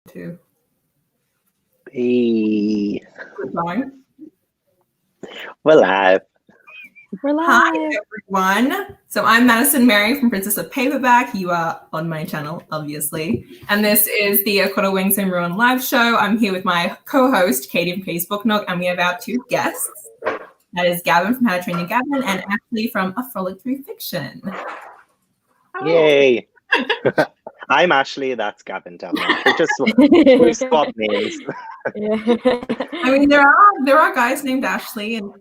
Two. Hey. Good going. We're live. We're live. Hi, everyone. So I'm Madison Mary from Princess of Paperback. You are on my channel, obviously. And this is the Aquatar Wings and Ruin live show. I'm here with my co-host, Katie from Facebook Nook, and we have our two guests. That is Gavin from HowToTrainYourGavin and Ashley from AFrolicThroughFiction. Yay. I'm Ashley, that's Gavin down there. We swap names. I mean, there are guys named Ashley, and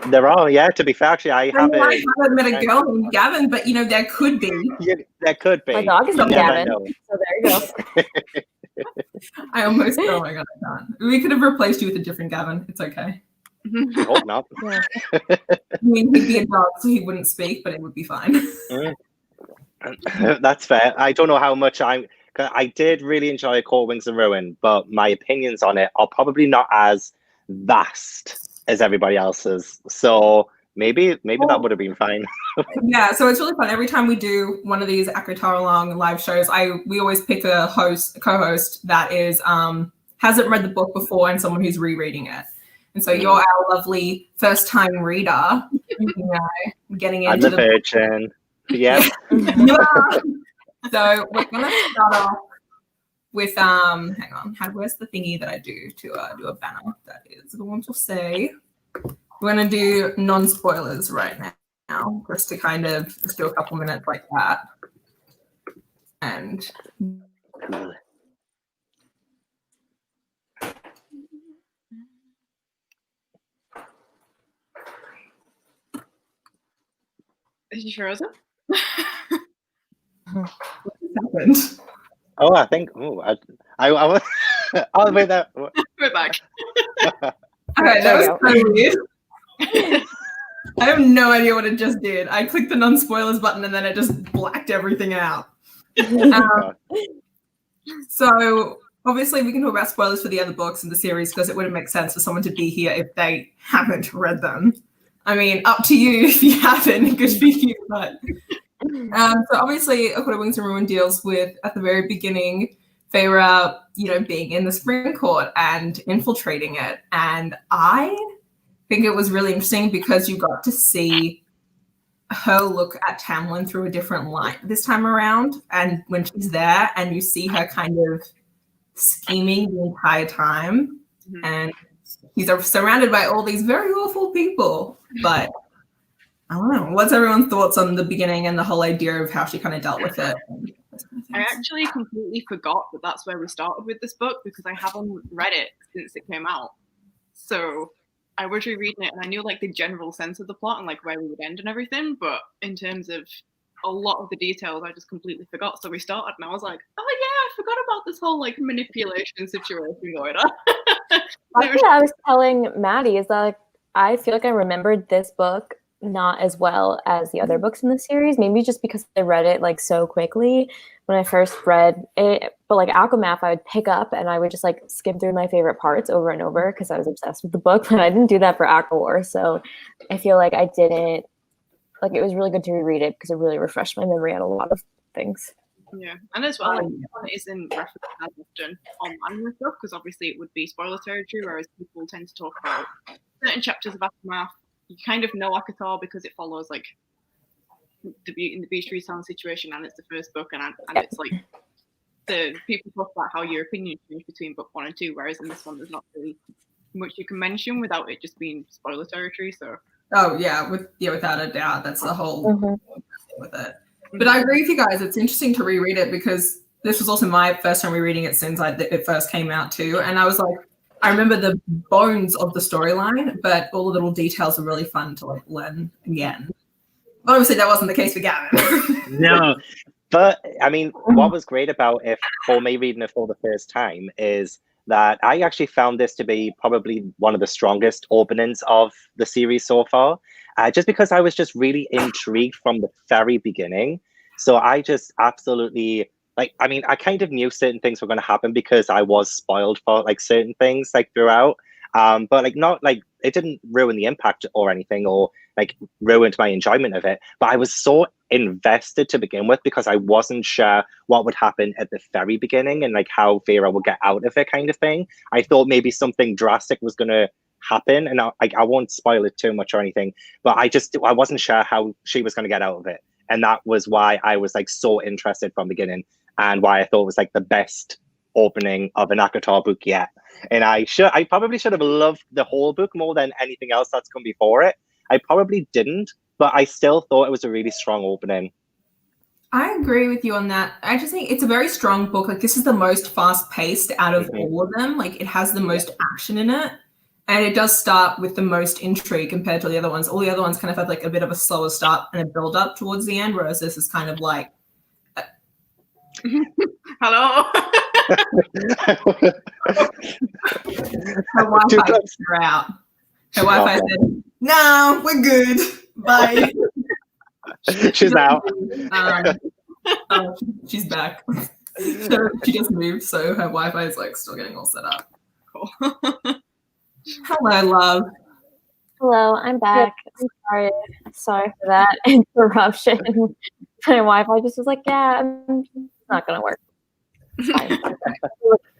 There are, yeah, to be fair, actually, I haven't met a girl named Gavin, but you know, there could be. Yeah, there could be. My dog is named Gavin, so there you go. I almost, oh my god, I can't. We could have replaced you with a different Gavin. It's okay. I hope not. Yeah. I mean, he'd be a dog, so he wouldn't speak, but it would be fine. That's fair. I don't know how much I did really enjoy Court Wings and Ruin, but my opinions on it are probably not as vast as everybody else's. So maybe that would have been fine. Yeah, so it's really fun. Every time we do one of these ACOTARALONG live shows, we always pick a co-host that is hasn't read the book before and someone who's rereading it. And so you're our lovely first-time reader, getting into I'm the virgin. Yes. So we're gonna start off with hang on, where's the thingy that I do to do a banner? That is going to say we're gonna do non-spoilers right now, just to kind of just do a couple minutes like that. And is she frozen? what happened? Oh, I think. I was. Oh, wait, that. We're back. Okay, that was so weird. I have no idea what it just did. I clicked the non-spoilers button and then it just blacked everything out. So obviously we can talk about spoilers for the other books in the series because it wouldn't make sense for someone to be here if they haven't read them. I mean, up to you if you haven't, good for you. But so obviously, Aquatar Wings and Ruin deals with, at the very beginning, Feyre, being in the Spring Court and infiltrating it. And I think it was really interesting because you got to see her look at Tamlin through a different light this time around. And when she's there and you see her kind of scheming the entire time. Mm-hmm. And he's surrounded by all these very awful people. But I don't know. What's everyone's thoughts on the beginning and the whole idea of how she kind of dealt with it? I actually completely forgot that that's where we started with this book because I haven't read it since it came out. So I was rereading it and I knew like the general sense of the plot and like where we would end and everything. But in terms of a lot of the details, I just completely forgot. So we started and I was like, oh yeah, I forgot about this whole like manipulation situation going on. That's what I was telling Maddie is that like, I feel like I remembered this book not as well as the other books in the series, maybe just because I read it like so quickly when I first read it. But like ACOWAR, I would pick up and I would just like skim through my favorite parts over and over because I was obsessed with the book, but I didn't do that for ACOWAR. So I feel like I didn't, like it was really good to reread it because it really refreshed my memory on a lot of things. Yeah, and as well, like, one isn't referenced as often online and stuff because obviously it would be spoiler territory, whereas people tend to talk about certain chapters of Aftermath. You kind of know ACOTAR because it follows like the Beatrice Town situation, and it's the first book, and it's like the people talk about how your opinion changed between book 1 and 2, whereas in this one there's not really much you can mention without it just being spoiler territory. So without a doubt, that's the whole with it. But I agree with you guys. It's interesting to reread it because this was also my first time rereading it since it first came out too. And I was like, I remember the bones of the storyline, but all the little details are really fun to like learn again. Obviously, that wasn't the case for Gavin. No, but I mean, what was great about it for me reading it for the first time is that I actually found this to be probably one of the strongest openings of the series so far. Just because I was just really intrigued from the very beginning. So I just absolutely, like, I mean, I kind of knew certain things were going to happen because I was spoiled for like certain things like throughout. But like not like it didn't ruin the impact or anything or like ruined my enjoyment of it. But I was so invested to begin with because I wasn't sure what would happen at the very beginning and like how Vera would get out of it, kind of thing. I thought maybe something drastic was going to happen, and I won't spoil it too much or anything, but I wasn't sure how she was going to get out of it, and that was why I was like so interested from the beginning, and why I thought it was like the best opening of an ACOTAR book yet. And I probably should have loved the whole book more than anything else that's come before it. I probably didn't, but I still thought it was a really strong opening. I agree with you on that. I just think it's a very strong book. Like, this is the most fast-paced out of all of them. Like, it has the most action in it. And it does start with the most intrigue compared to the other ones. All the other ones kind of have like a bit of a slower start and a build up towards the end, whereas this is kind of like hello. Her Wi-Fi kicked her out. Her Wi-Fi said, "No, we're good. Bye." She's out. She's back. So she just moved, so her Wi-Fi is like still getting all set up. Cool. Hello, love. Hello, I'm back. I'm sorry for that interruption. My Wi-Fi just was like, yeah, it's not gonna work. It's fine.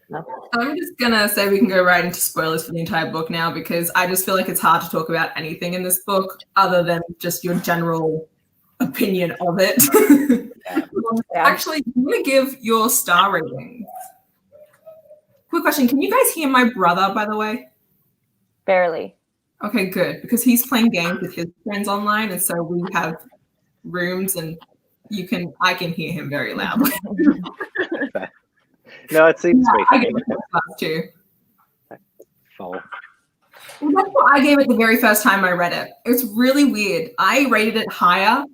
No. I'm just gonna say we can go right into spoilers for the entire book now, because I just feel like it's hard to talk about anything in this book other than just your general opinion of it. Actually, I'm gonna give your star rating. Quick question: can you guys hear my brother, by the way? Barely. Okay, good, because he's playing games with his friends online, and so we have rooms, and I can hear him very loudly. No, it seems sweet. Too. Full. Well, that's what I gave it the very first time I read it. It was really weird. I rated it higher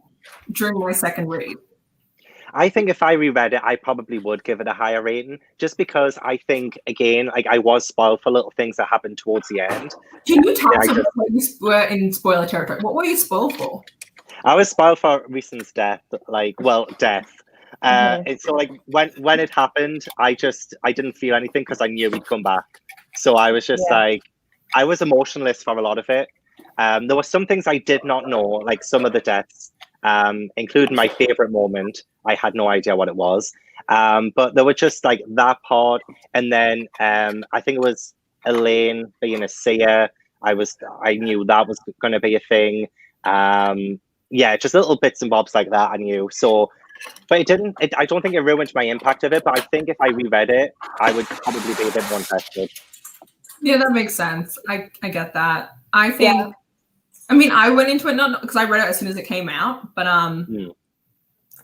during my second read. I think if I reread it, I probably would give it a higher rating, just because I think, again, like I was spoiled for little things that happened towards the end. Can you tell us what you were in spoiler territory? What were you spoiled for? I was spoiled for Reason's death, death. And so like when it happened, I didn't feel anything because I knew he'd come back. So I was just like, I was emotionless for a lot of it. There were some things I did not know, like some of the deaths, including my favorite moment. I had no idea what it was. But there were just like that part. And then I think it was Elaine being a seer. I knew that was going to be a thing. Just little bits and bobs like that I knew. So, but I don't think it ruined my impact of it, but I think if I reread it, I would probably be a bit more invested. Yeah, that makes sense. I get that. I think, I mean, I went into it not because I read it as soon as it came out, but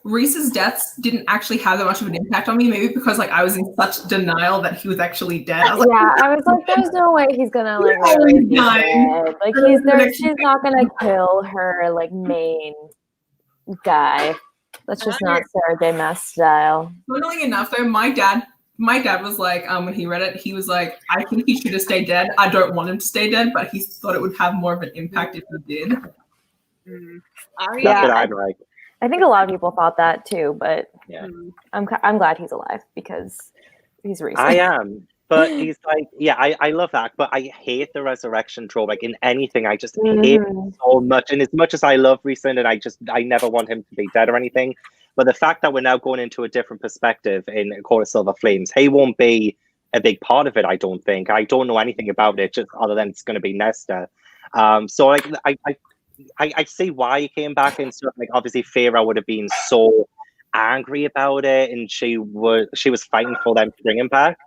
Reese's deaths didn't actually have that much of an impact on me, maybe because like I was in such denial that he was actually dead. I was like, there's no way he's gonna like really be dead. Like she's not gonna kill her like main guy. That's just not SJMaas style. Funnily enough, though, my dad was like, when he read it, he was like, I think he should have stayed dead. I don't want him to stay dead, but he thought it would have more of an impact if he did. That's what I'd like. I think a lot of people thought that too, but I'm glad he's alive because he's Reese. I am. But he's like, I love that, but I hate the resurrection trope. Like in anything, I just hate it so much. And as much as I love Reese, and I never want him to be dead or anything. But the fact that we're now going into a different perspective in Court of Silver Flames, he won't be a big part of it, I don't think. I don't know anything about it, just other than it's going to be Nesta. So like, I see why he came back and stuff. Like obviously, Feyre would have been so angry about it, and she was fighting for them to bring him back.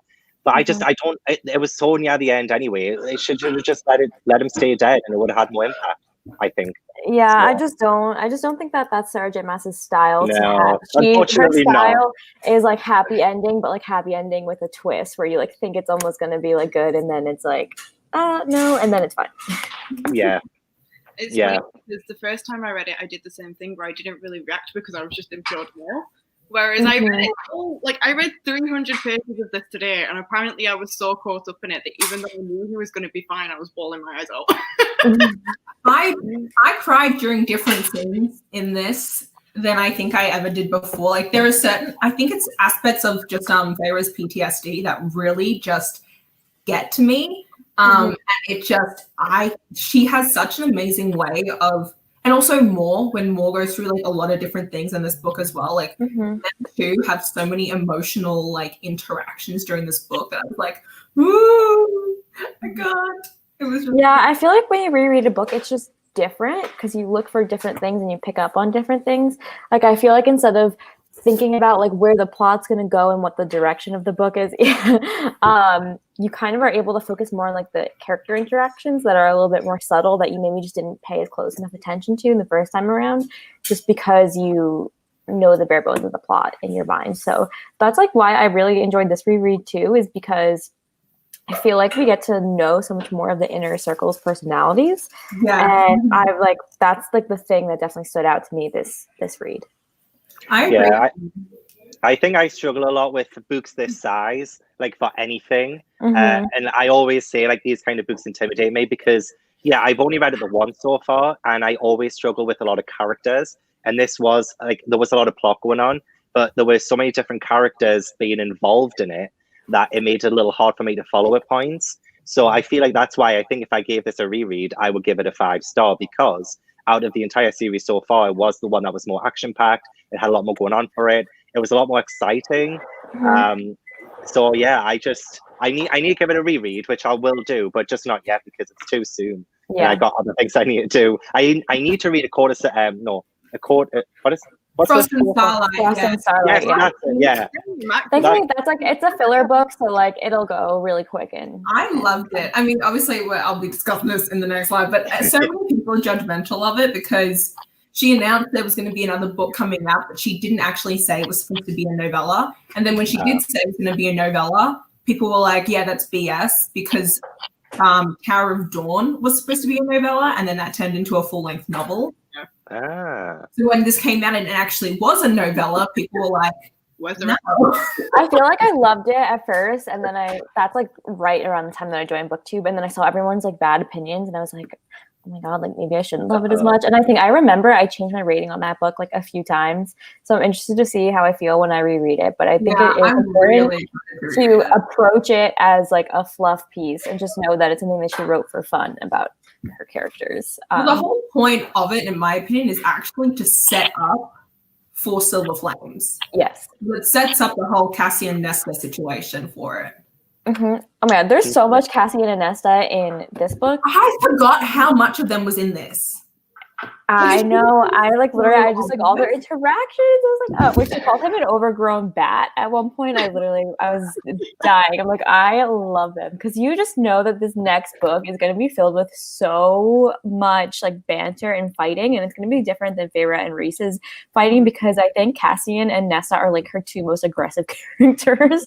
But I don't. It was so near the end anyway. They should have just let him stay dead, and it would have had more impact, I think. Yeah, I just don't think that that's SJMaas' style. No, her style is like happy ending, but like happy ending with a twist where you like think it's almost gonna be like good, and then it's like, no, and then it's fine. Yeah. It's weird because the first time I read it, I did the same thing where I didn't really react because I was just in pure denial. Whereas I read 300 pages of this today, and apparently I was so caught up in it that even though I knew he was going to be fine, I was bawling my eyes out. I cried during different scenes in this than I think I ever did before. Like there are I think it's aspects of just Feyre's PTSD that really just get to me. And it just, she has such an amazing way of And also when Moore goes through like a lot of different things in this book as well. Like them two have so many emotional like interactions during this book that I was like, ooh, my God. It was really I feel like when you reread a book, it's just different because you look for different things and you pick up on different things. Like I feel like instead of thinking about like where the plot's going to go and what the direction of the book is, you kind of are able to focus more on like the character interactions that are a little bit more subtle that you maybe just didn't pay as close enough attention to in the first time around, just because you know the bare bones of the plot in your mind. So that's like why I really enjoyed this reread too, is because I feel like we get to know so much more of the inner circle's personalities. Yeah. And I've like, that's like the thing that definitely stood out to me this read. I agree. Yeah, I think I struggle a lot with books this size, like for anything. And I always say like these kind of books intimidate me because, yeah, I've only read it the once so far, and I always struggle with a lot of characters. And this was like, there was a lot of plot going on, but there were so many different characters being involved in it that it made it a little hard for me to follow at points. So I feel like that's why I think if I gave this a reread, I would give it a 5-star, because out of the entire series so far, it was the one that was more action-packed. It had a lot more going on for it. It was a lot more exciting. So yeah, I need to give it a reread, which I will do, but just not yet because it's too soon. Yeah. And I got other things I need to do. I need to read What's Frost the and Starlight. Frost and Starlight, Yes, that's it, yeah. Thankfully, that's like, it's a filler book, so like it'll go really quick. And I loved it. I mean, obviously, I'll be discussing this in the next slide, but so many people are judgmental of it because she announced there was going to be another book coming out, but she didn't actually say it was supposed to be a novella. And then when she did say it was going to be a novella, people were like, yeah, that's BS, because Tower of Dawn was supposed to be a novella, and then that turned into a full-length novel. So when this came out and it actually was a novella, people were like, no. I feel like I loved it at first, and then that's like right around the time that I joined BookTube, and then I saw everyone's like bad opinions, and I was like, oh my God, like maybe I shouldn't love it as much. And I think I remember I changed my rating on that book like a few times, so I'm interested to see how I feel when I reread it. But I think it is important to approach it as like a fluff piece and just know that it's something that she wrote for fun about her characters. Well, the whole point of it, in my opinion, is actually to set up for Silver Flames. Yes. It sets up the whole Cassie and Nesta situation for it. Oh my God, there's so much Cassie and Nesta in this book. I forgot how much of them was in this. I know. I like literally, I just like all their interactions. I was like, oh, when she called him an overgrown bat at one point, I was dying. I'm like, I love them, because you just know that this next book is going to be filled with so much like banter and fighting, and it's going to be different than Feyre and Reese's fighting, because I think Cassian and Nesta are like her two most aggressive characters.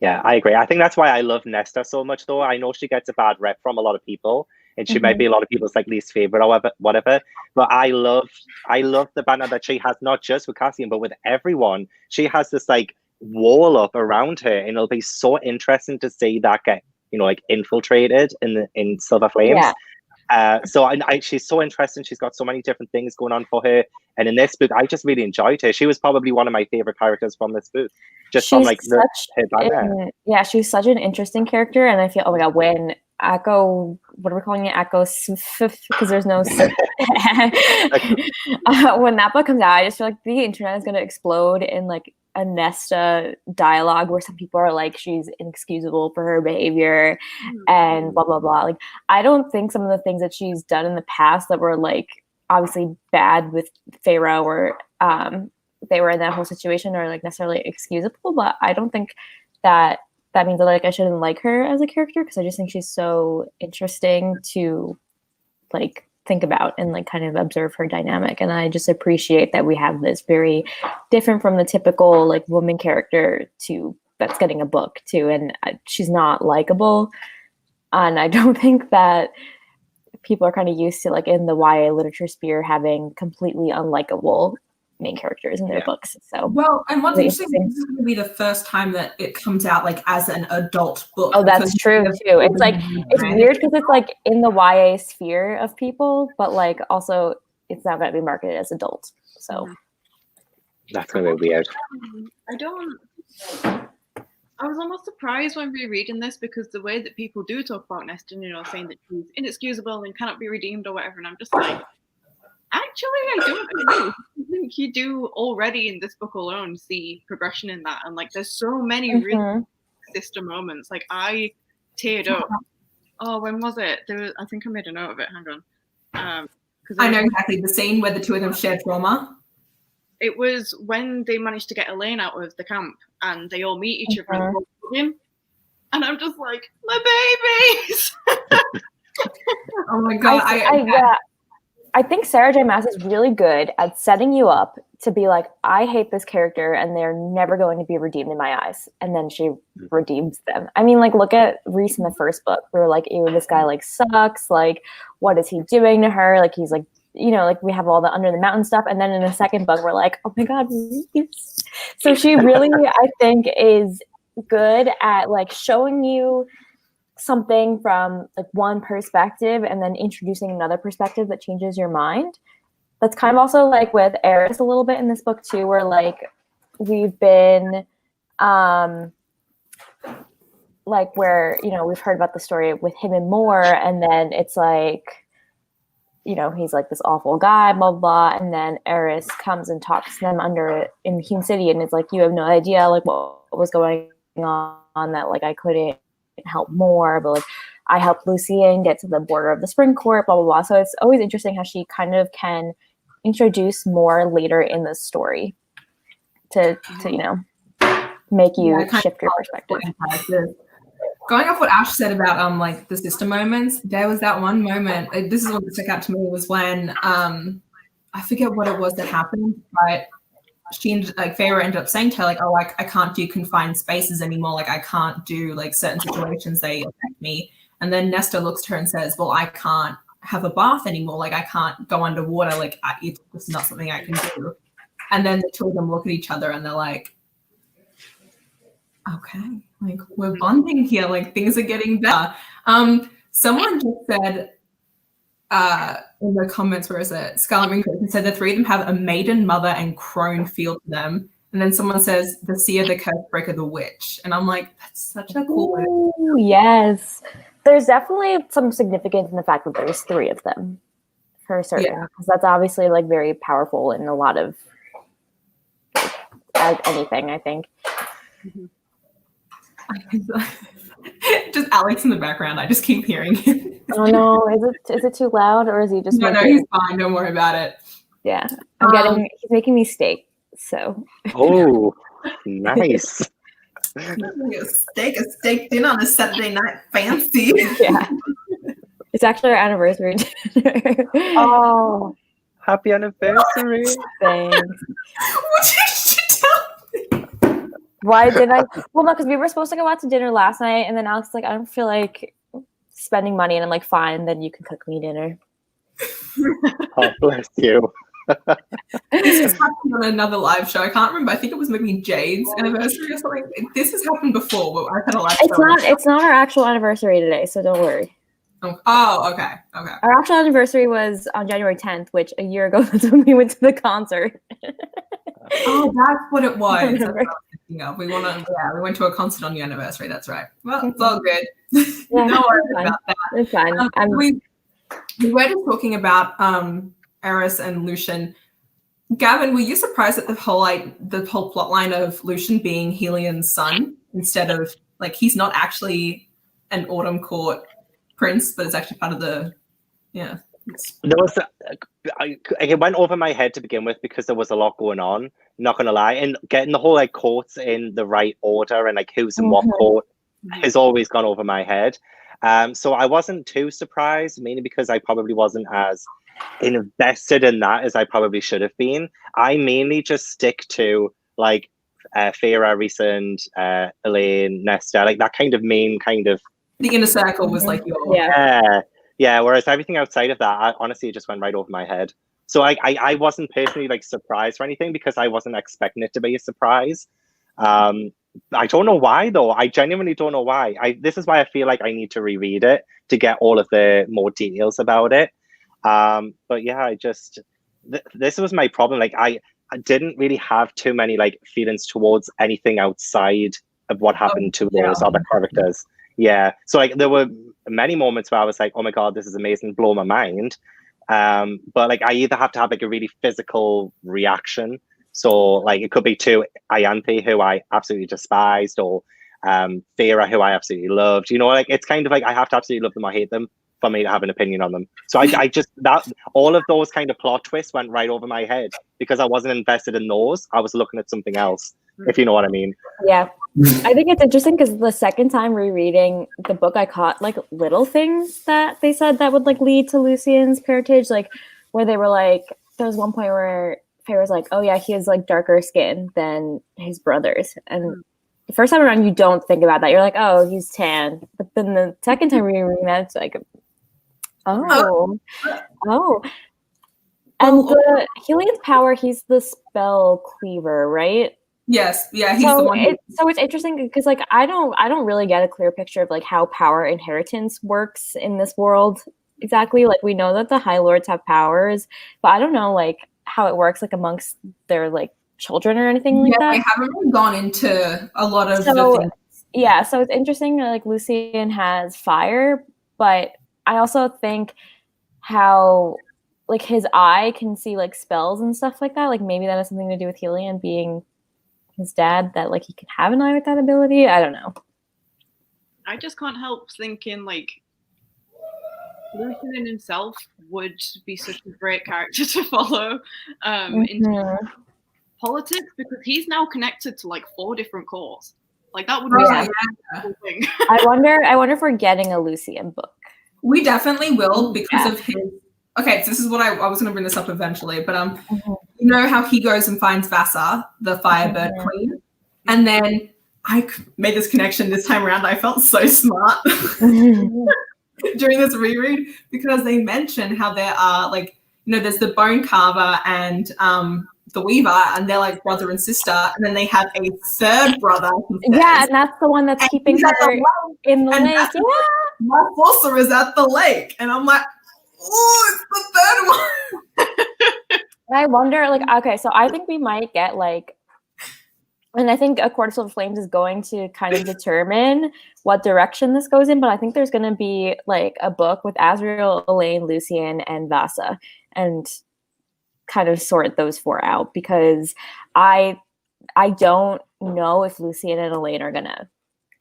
Yeah, I agree. I think that's why I love Nesta so much, though. I know she gets a bad rep from a lot of people, and she might be a lot of people's like least favorite or whatever. But I love the banter that she has, not just with Cassian, but with everyone. She has this like wall up around her, and it'll be so interesting to see that get like infiltrated in Silver Flames. So she's so interesting. She's got so many different things going on for her. And in this book, I just really enjoyed her. She was probably one of my favorite characters from this book. Just from like her banner. Yeah, she's such an interesting character. And I feel, oh my God, when Echo, what are we calling it? Echo, because there's no when that book comes out, I just feel like the internet is going to explode in like a Nesta dialogue where some people are like, she's inexcusable for her behavior and blah blah blah. Like, I don't think some of the things that she's done in the past that were like obviously bad with Feyre or they were in that whole situation are like necessarily excusable, but I don't think that means that like I shouldn't like her as a character, because I just think she's so interesting to like think about and like kind of observe her dynamic. And I just appreciate that we have this very different from the typical like woman character that's getting a book too. And she's not likable. And I don't think that people are kind of used to like in the YA literature sphere having completely unlikable main characters in their books. So and what's interesting, this is going to be the first time that it comes out like as an adult book. Oh, that's true too. It's like it's weird because it's like in the YA sphere of people, but like also it's not going to be marketed as adult. So that's going to be weird. I was was almost surprised when rereading this because the way that people do talk about Nestor, saying that she's inexcusable and cannot be redeemed or whatever, and I'm just like, actually, I don't agree. I think you do already in this book alone see progression in that, and like there's so many really sister moments. Like I teared up. Oh, when was it? I think I made a note of it. Hang on. I know exactly the scene where the two of them share trauma. It was when they managed to get Elaine out of the camp and they all meet each other and hug him. And I'm just like, my babies! Oh my God. I think Sarah J. Maas is really good at setting you up to be like, I hate this character and they're never going to be redeemed in my eyes. And then she redeems them. I mean, like, look at Reese in the first book. We were like, ew, this guy like sucks. Like, what is he doing to her? Like, he's like, like we have all the Under the Mountain stuff. And then in the second book, we're like, oh my God, Reese. So she really, I think, is good at like showing you something from like one perspective and then introducing another perspective that changes your mind. That's kind of also like with Eris a little bit in this book too, where like we've been like where we've heard about the story with him and Moore, and then it's like he's like this awful guy, blah blah, and then Eris comes and talks to them in Hume City, and it's like, you have no idea like what was going on, that like I couldn't help more, but like I helped Lucien get to the border of the Spring Court, blah blah blah. So it's always interesting how she kind of can introduce more later in the story to make you shift your perspective. Going off what Ash said about like the sister moments, there was that one moment. This is what stuck out to me, was when I forget what it was that happened, but Feyre ended up saying to her, like, oh, I can't do confined spaces anymore. Like, I can't do, like, certain situations, they affect me. And then Nestor looks to her and says, well, I can't have a bath anymore. Like, I can't go underwater. Like, it's just not something I can do. And then the two of them look at each other and they're like, okay, like, we're bonding here. Like, things are getting better. Someone just said, in the comments, where is it? Scarlet Ringcroft said the three of them have a maiden, mother, and crone feel to them. And then someone says the seer, the curse breaker, the witch. And I'm like, that's such a cool word. Ooh, yes. There's definitely some significance in the fact that there's three of them for certain. Because that's obviously like very powerful in a lot of anything, I think. Just Alex in the background. I just keep hearing him. Oh no, is it too loud, or is he just? No, he's fine. Don't worry about it. Yeah, he's making me steak. So. Oh, nice. A steak dinner on a Saturday night, fancy. Yeah, it's actually our anniversary dinner. Oh, happy anniversary! Thanks. What did you tell me? Why did I? Well, no, because we were supposed to go out to dinner last night, and then Alex was like, I don't feel like spending money, and I'm like, fine, then you can cook me dinner. Oh, bless you. This has happened on another live show. I can't remember. I think it was maybe Jade's anniversary or something. This has happened before. But I've had a live show. It's not our actual anniversary today, so don't worry. Oh, okay. Our actual anniversary was on January 10th, which a year ago that's when we went to the concert. Oh, that's what it was. That's what I was thinking of. We went to a concert on your anniversary. That's right. Well, it's all good. Yeah, no worries about that. It's fine. We were just talking about Eris and Lucien. Gavin, were you surprised at the whole plot line of Lucien being Helian's son instead of, like, he's not actually an Autumn Court prince, but it's actually part of the There was it went over my head to begin with because there was a lot going on, not gonna lie, and getting the whole like courts in the right order and like who's in what court has always gone over my head. So I wasn't too surprised, mainly because I probably wasn't as invested in that as I probably should have been. I mainly just stick to like Feyre, Reese, and Elaine, Nesta, like that kind of main kind of. The inner circle was like your yeah. Whereas everything outside of that, honestly, it just went right over my head. So I wasn't personally like surprised or anything because I wasn't expecting it to be a surprise. I don't know why though. I genuinely don't know why. This is why I feel like I need to reread it to get all of the more details about it. But yeah, I just this was my problem. Like I didn't really have too many like feelings towards anything outside of what happened to those other characters. Yeah. So like there were many moments where I was like, oh my God, this is amazing, blow my mind. But like I either have to have like a really physical reaction. So like it could be to Ianthe, who I absolutely despised, or Feyre, who I absolutely loved. You know, like it's kind of like I have to absolutely love them or hate them for me to have an opinion on them. So I just, that all of those kind of plot twists went right over my head because I wasn't invested in those. I was looking at something else, if you know what I mean. Yeah. I think it's interesting because the second time rereading the book, I caught like little things that they said that would like lead to Lucien's parentage, like where they were like, there was one point where Feyre was like, oh yeah, he has like darker skin than his brothers. And the first time around, you don't think about that. You're like, oh, he's tan. But then the second time rereading that, it's like, oh. And the Helian's power, he's the spell cleaver, right? Yes, yeah, he's the one. So it's interesting because like I don't really get a clear picture of like how power inheritance works in this world exactly. Like we know that the High Lords have powers, but I don't know like how it works like amongst their like children or anything like that. They haven't really gone into a lot of the things. Yeah, so it's interesting that like Lucien has fire, but I also think how like his eye can see like spells and stuff like that. Like maybe that has something to do with Helian being his dad, that like he can have an eye with that ability. I don't know. I just can't help thinking like Lucien in himself would be such a great character to follow into politics because he's now connected to like 4 different courts. Like that would be a cool thing. I wonder if we're getting a Lucien book. We definitely will because of his. Okay, so this is what I was going to bring this up eventually, but you know how he goes and finds Vassa, the Firebird Queen, and then I made this connection this time around. I felt so smart during this reread because they mention how there are like, you know, there's the Bone Carver and the Weaver, and they're like brother and sister, and then they have a third brother. Yeah, and that's the one that's keeping her in the lake. Yeah, my Malfossa is at the lake, and I'm like, oh, it's the third one. And I wonder, like, okay, so I think we might get like, and I think A Court of Silver Flames is going to kind of determine what direction this goes in, but I think there's going to be like a book with Azriel, Elaine, Lucien, and Vassa, and kind of sort those 4 out because I don't know if Lucien and Elaine are going to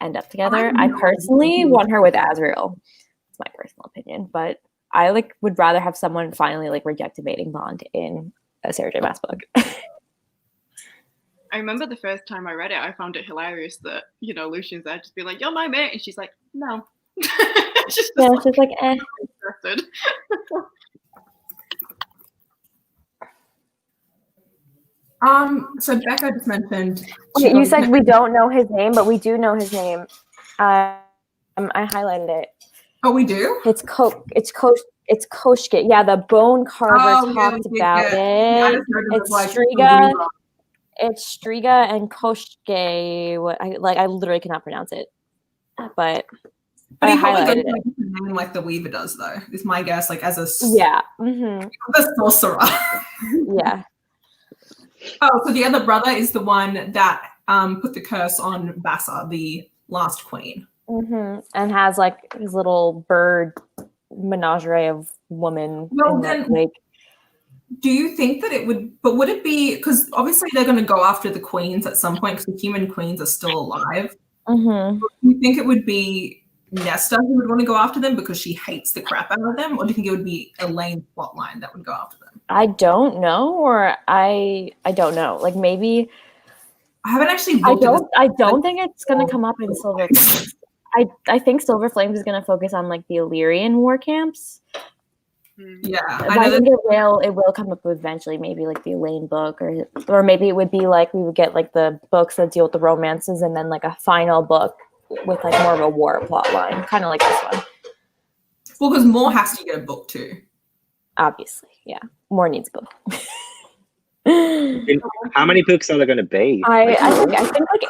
end up together. I personally want her with Azriel. It's my personal opinion, but I like would rather have someone finally like reject a mating bond in a SJMaas book. I remember the first time I read it, I found it hilarious that, you know, Lucien's there just be like, you're my mate. And she's like, no. She's like, eh. So Becca just mentioned. Okay, you said we don't know his name, but we do know his name. I highlighted it. Oh, we do? It's Koshke. Yeah, the Bone Carver talked about it. It's Striga. It's Striga and Koshke. I literally cannot pronounce it, but I highlighted it. Name like the Weaver does, though. Is my guess. Like as a a sorcerer. Yeah. Oh, so the other brother is the one that put the curse on Vassa, the last queen. And has like his little bird menagerie of women in that lake. Do you think that it would, but would it be, because obviously they're going to go after the queens at some point because the human queens are still alive. Do you think it would be Nesta who would want to go after them because she hates the crap out of them? Or do you think it would be Elaine's plotline that would go after them? I don't know, or I don't know. Like maybe I haven't actually I don't think it's going to come up in Silver Flames. I think Silver Flames is going to focus on like the Illyrian war camps. Yeah, I think it will come up eventually. Maybe like the Elaine book, or maybe it would be like we would get like the books that deal with the romances, and then like a final book with like more of a war plot line, kind of like this one. Well, because Moore has to get a book too. Obviously, yeah, Moore needs a book. How many books are there going to be? I think like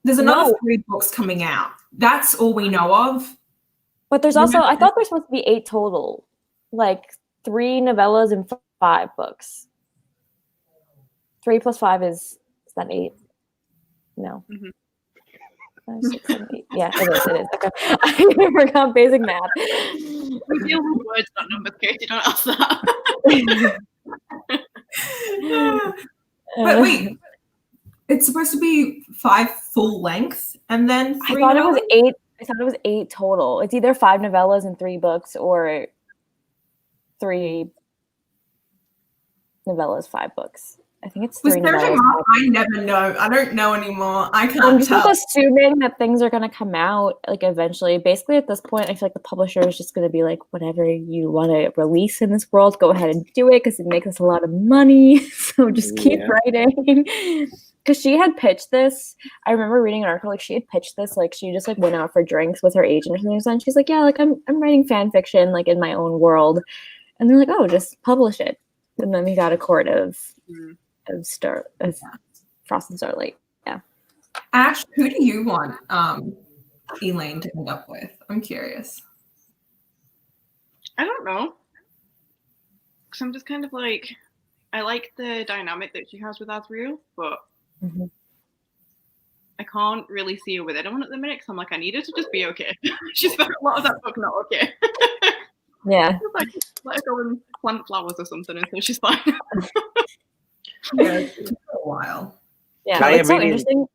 there's another 3 books coming out. That's all we know of. But there's also, I thought there's supposed to be 8 total, like 3 novellas and 5 books. 3 plus 5 is that 8? No. 5, 6, 7, 8. Yeah, it is. Okay. I forgot basic math. We deal with words, not numbers, Katie. Don't ask that. But wait, it's supposed to be 5 full length and then 3 I thought it was novellas? 8. I thought it was 8 total. It's either 5 novellas and 3 books, or 3 novellas, 5 books. I think it's 3 With novellas. SJMaas, I never know. I don't know anymore. I I'm can't just tell. assuming that things are going to come out like eventually. Basically, at this point, I feel like the publisher is just going to be like, whatever you want to release in this world, go ahead and do it because it makes us a lot of money. So just keep writing. Because she had pitched this. I remember reading an article, like she had pitched this, like she just like went out for drinks with her agent or something. And she's like, yeah, like I'm writing fan fiction like in my own world. And they're like, oh, just publish it. And then we got a court of Frost and Starlight. Yeah. Ash, who do you want Elaine to end up with? I'm curious. I don't know. Because I'm just kind of like, I like the dynamic that she has with Azriel, but I can't really see her with anyone at the minute because I'm like, I need her to just be okay. She spent a lot of that book not okay. Yeah. Like, let her go and plant flowers or something until she's fine. Yeah, it took a while. Yeah, it's so interesting.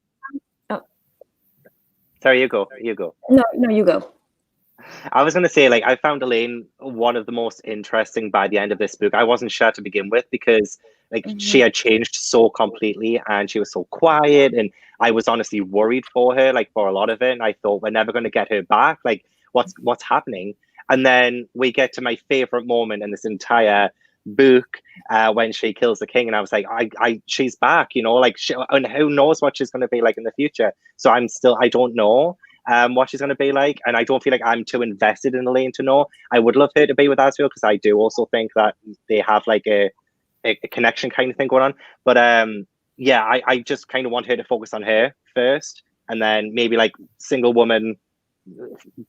Oh. Sorry, you go. No, you go. I was going to say, like, I found Elaine one of the most interesting by the end of this book. I wasn't sure to begin with because, like, she had changed so completely and she was so quiet. And I was honestly worried for her, like, for a lot of it. And I thought, we're never going to get her back. Like, what's happening? And then we get to my favorite moment in this entire book when she kills the king. And I was like, she's back, you know, like, and who knows what she's going to be like in the future. So I don't know what she's going to be like. And I don't feel like I'm too invested in Elaine to know. I would love her to be with Azriel because I do also think that they have like a connection kind of thing going on. But yeah, I just kind of want her to focus on her first. And then maybe like single woman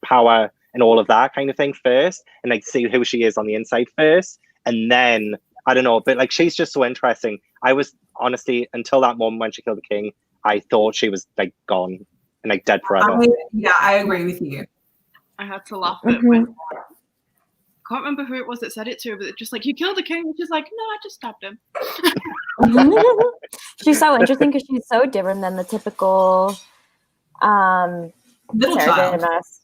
power and all of that kind of thing first. And like see who she is on the inside first. And then, I don't know, but like she's just so interesting. I was honestly, until that moment when she killed the king, I thought she was like gone and like dead forever. I agree with you. I had to laugh at when I can't remember who it was that said it to her, but it's just like, you killed the king. And she's like, no, I just stabbed him. She's so interesting because she's so different than the typical Little child. SJMaas.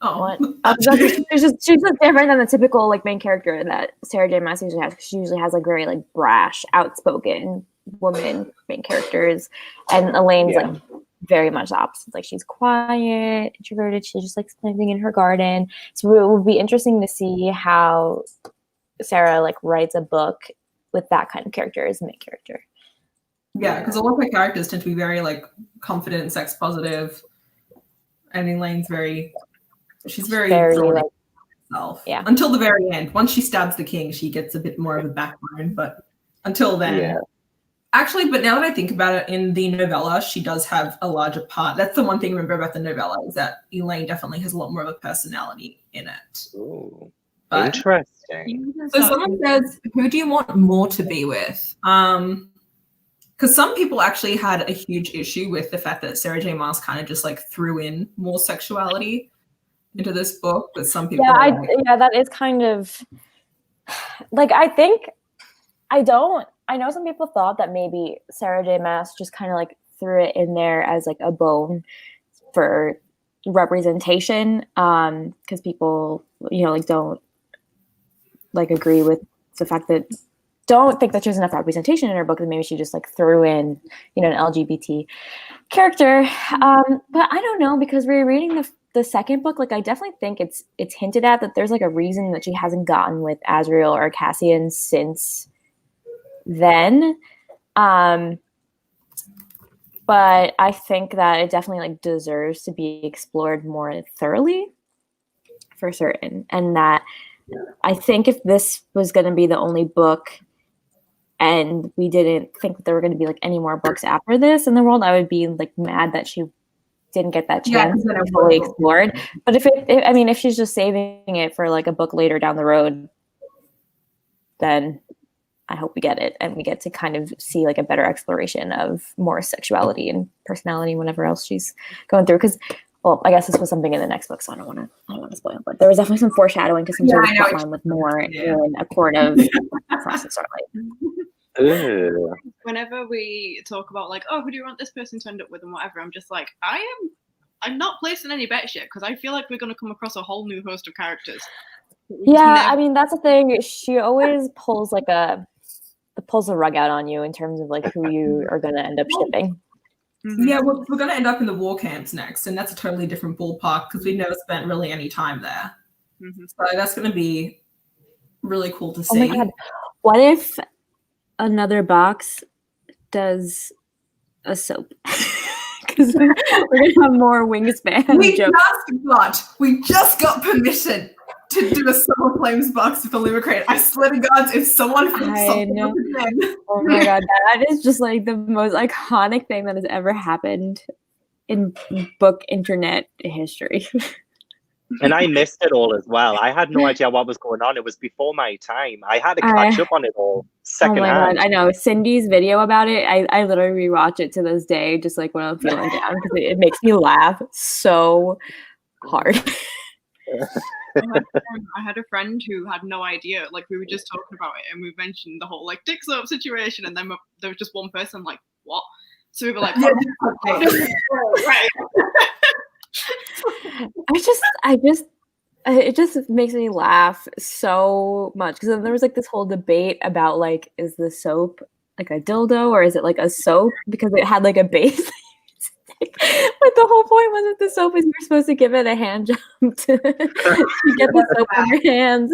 Oh, she's just different than the typical like main character that Sarah J. Maas usually has. She usually has like very like brash, outspoken woman main characters, and Elaine's like very much the opposite. Like she's quiet, introverted. She's just like planting in her garden. So it will be interesting to see how Sarah like writes a book with that kind of character as a main character. Yeah, because all of her characters tend to be very like confident and sex positive, and Elaine's she's very like herself. Yeah. Until the very end. Once she stabs the king, she gets a bit more of a backbone. But until then, actually, but now that I think about it, in the novella, she does have a larger part. That's the one thing I remember about the novella is that Elaine definitely has a lot more of a personality in it. Ooh, but, interesting. So someone says, who do you want more to be with? Because some people actually had a huge issue with the fact that Sarah J. Maas kind of just like threw in more sexuality into this book, but some people that is kind of like I know some people thought that maybe Sarah J. Maas just kind of like threw it in there as like a bone for representation because people like don't like agree with the fact that don't think that there's enough representation in her book, and maybe she just like threw in an LGBT character, but I don't know, because we're reading the second book, like I definitely think it's hinted at that there's like a reason that she hasn't gotten with Azriel or Cassian since then, but I think that it definitely like deserves to be explored more thoroughly for certain, and that I think if this was going to be the only book and we didn't think that there were going to be like any more books after this in the world, I would be like mad that she didn't get that chance to be fully explored. But if she's just saving it for like a book later down the road, then I hope we get it, and we get to kind of see like a better exploration of Morris' sexuality and personality and whatever else she's going through. Because, well, I guess this was something in the next book, so I don't want to spoil it. But there was definitely some foreshadowing to some sort of plotline with more in A Court of Frost and Starlight. Whenever we talk about like, oh, who do you want this person to end up with and whatever, I'm just like, I'm not placing any bets yet because I feel like we're going to come across a whole new host of characters. Yeah, I mean that's the thing. She always pulls pulls the rug out on you in terms of like who you are going to end up shipping. Yeah, we're going to end up in the war camps next, and that's a totally different ballpark because we've never spent really any time there. So that's going to be really cool to see. Oh my God. What if another box does a soap? Because we're going to have more Wingspan jokes. We just got permission to do a Summer Flames box with a Lumicrate. I swear to God, if someone flips something up again. Oh my God, that is just like the most iconic thing that has ever happened in book internet history. And I missed it all as well. I had no idea what was going on. It was before my time. I had to catch up on it all secondhand. God, I know. Cindy's video about it, I literally rewatch it to this day, just like when I'm feeling down, because it makes me laugh so hard. I had a friend who had no idea. Like, we were just talking about it, and we mentioned the whole like dick soap situation, and then there was just one person like, "What?" So we were like, "Right." It just makes me laugh so much because there was like this whole debate about like, is the soap like a dildo or is it like a soap, because it had like a base. But the whole point was with the soap is you're supposed to give it a hand jump to get the soap in your hands.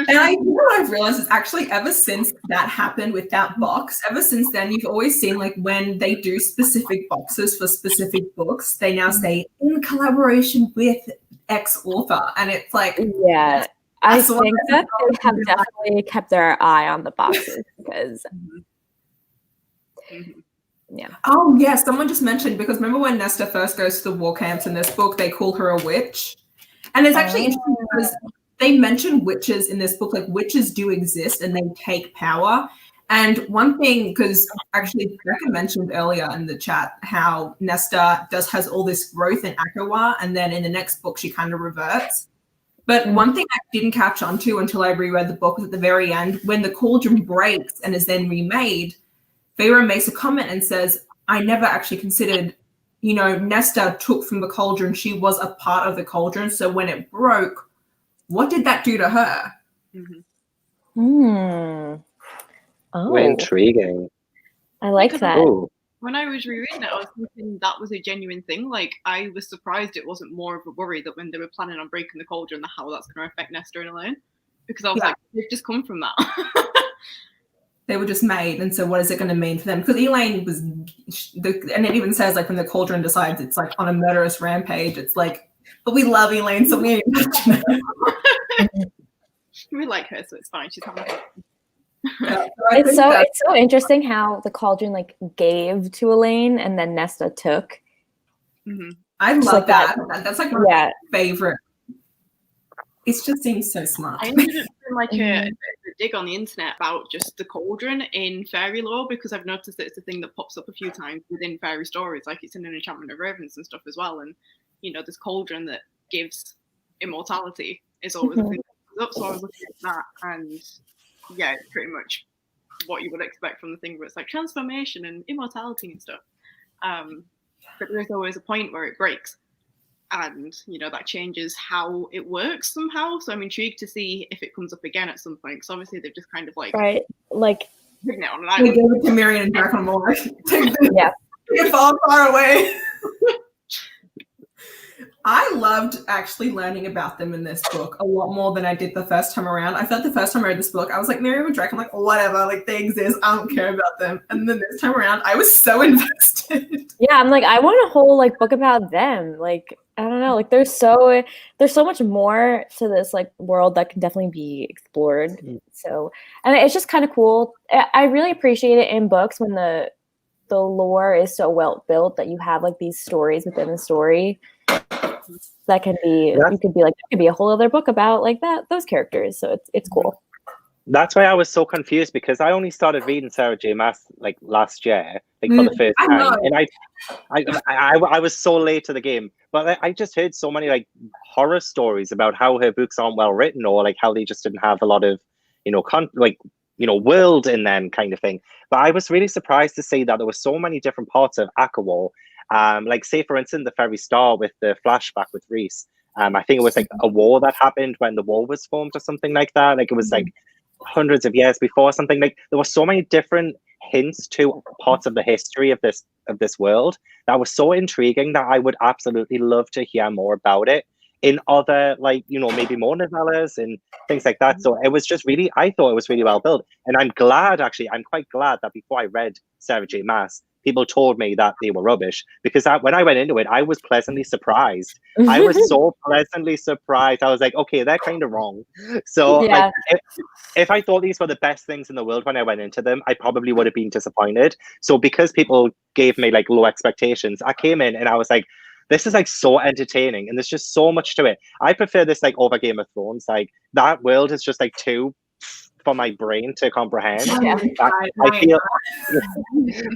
And what I've realized is actually ever since that happened with that box, ever since then, you've always seen like when they do specific boxes for specific books, they now say in collaboration with X author. And it's like, yeah, I think that they have definitely kept their eye on the boxes because yeah. Oh yeah, someone just mentioned, because remember when Nesta first goes to the war camps in this book, they call her a witch. And it's actually interesting because they mention witches in this book, like witches do exist and they take power. And one thing, because actually Becca mentioned earlier in the chat how Nesta has all this growth in ACOWAR, and then in the next book she kind of reverts. But one thing I didn't catch on to until I reread the book was at the very end, when the cauldron breaks and is then remade, Feyre makes a comment and says, I never actually considered, Nesta took from the cauldron. She was a part of the cauldron. So when it broke, what did that do to her? Oh, intriguing. I like that. Ooh. When I was rereading it, I was thinking that was a genuine thing. Like, I was surprised it wasn't more of a worry that when they were planning on breaking the cauldron, how that's going to affect Nesta and Elaine. Because I was like, they've just come from that. They were just made, and so what is it going to mean for them? Because Elaine was, and it even says like when the cauldron decides it's like on a murderous rampage, it's like, but we love Elaine, so we we like her, so it's fine. She's having fun. It's so interesting how the cauldron like gave to Elaine and then Nesta took. I love that. That's like my favorite. It just seems so smart. I ended up doing like a dig on the internet about just the cauldron in fairy lore, because I've noticed that it's a thing that pops up a few times within fairy stories, like it's in an Enchantment of Ravens and stuff as well. And this cauldron that gives immortality is always a thing that comes up. So I was looking at that, and yeah, it's pretty much what you would expect from the thing where it's like transformation and immortality and stuff. But there's always a point where it breaks. And, that changes how it works somehow. So I'm intrigued to see if it comes up again at some point. Because obviously they've just kind of like... Right, like... Taking it on an island. They gave it to Miriam and Draco Moore. Take it far away. I loved actually learning about them in this book a lot more than I did the first time around. I felt the first time I read this book, I was like, Miriam and Draco, I'm like, whatever, like they exist, I don't care about them. And then this time around, I was so invested. Yeah, I'm like, I want a whole like book about them. Like, I don't know, like there's so much more to this like world that can definitely be explored. So, and it's just kind of cool. I really appreciate it in books when the lore is so well built that you have like these stories within the story. That can be, you could be like, there could be a whole other book about like those characters. So it's cool. That's why I was so confused, because I only started reading Sarah J. Maas like last year, like for the first time, and I was so late to the game. But I just heard so many like horror stories about how her books aren't well written, or like how they just didn't have a lot of, world in them, kind of thing. But I was really surprised to see that there were so many different parts of ACOWAR. Like, say for instance, the Fairy Star with the flashback with Reese. I think it was like a war that happened when the wall was formed or something like that. Like, it was like hundreds of years before, something. Like, there were so many different hints to parts of the history of this world that was so intriguing that I would absolutely love to hear more about it in other, like, maybe more novellas and things like that. So it was just really, I thought it was really well built. And I'm quite glad that before I read Sarah J. Maas, people told me that they were rubbish, because when I went into it, I was pleasantly surprised. I was so pleasantly surprised. I was like, okay, they're kind of wrong. So like, if I thought these were the best things in the world when I went into them, I probably would have been disappointed. So because people gave me like low expectations, I came in and I was like, this is like so entertaining, and there's just so much to it. I prefer this like over Game of Thrones. Like, that world is just like too for my brain to comprehend.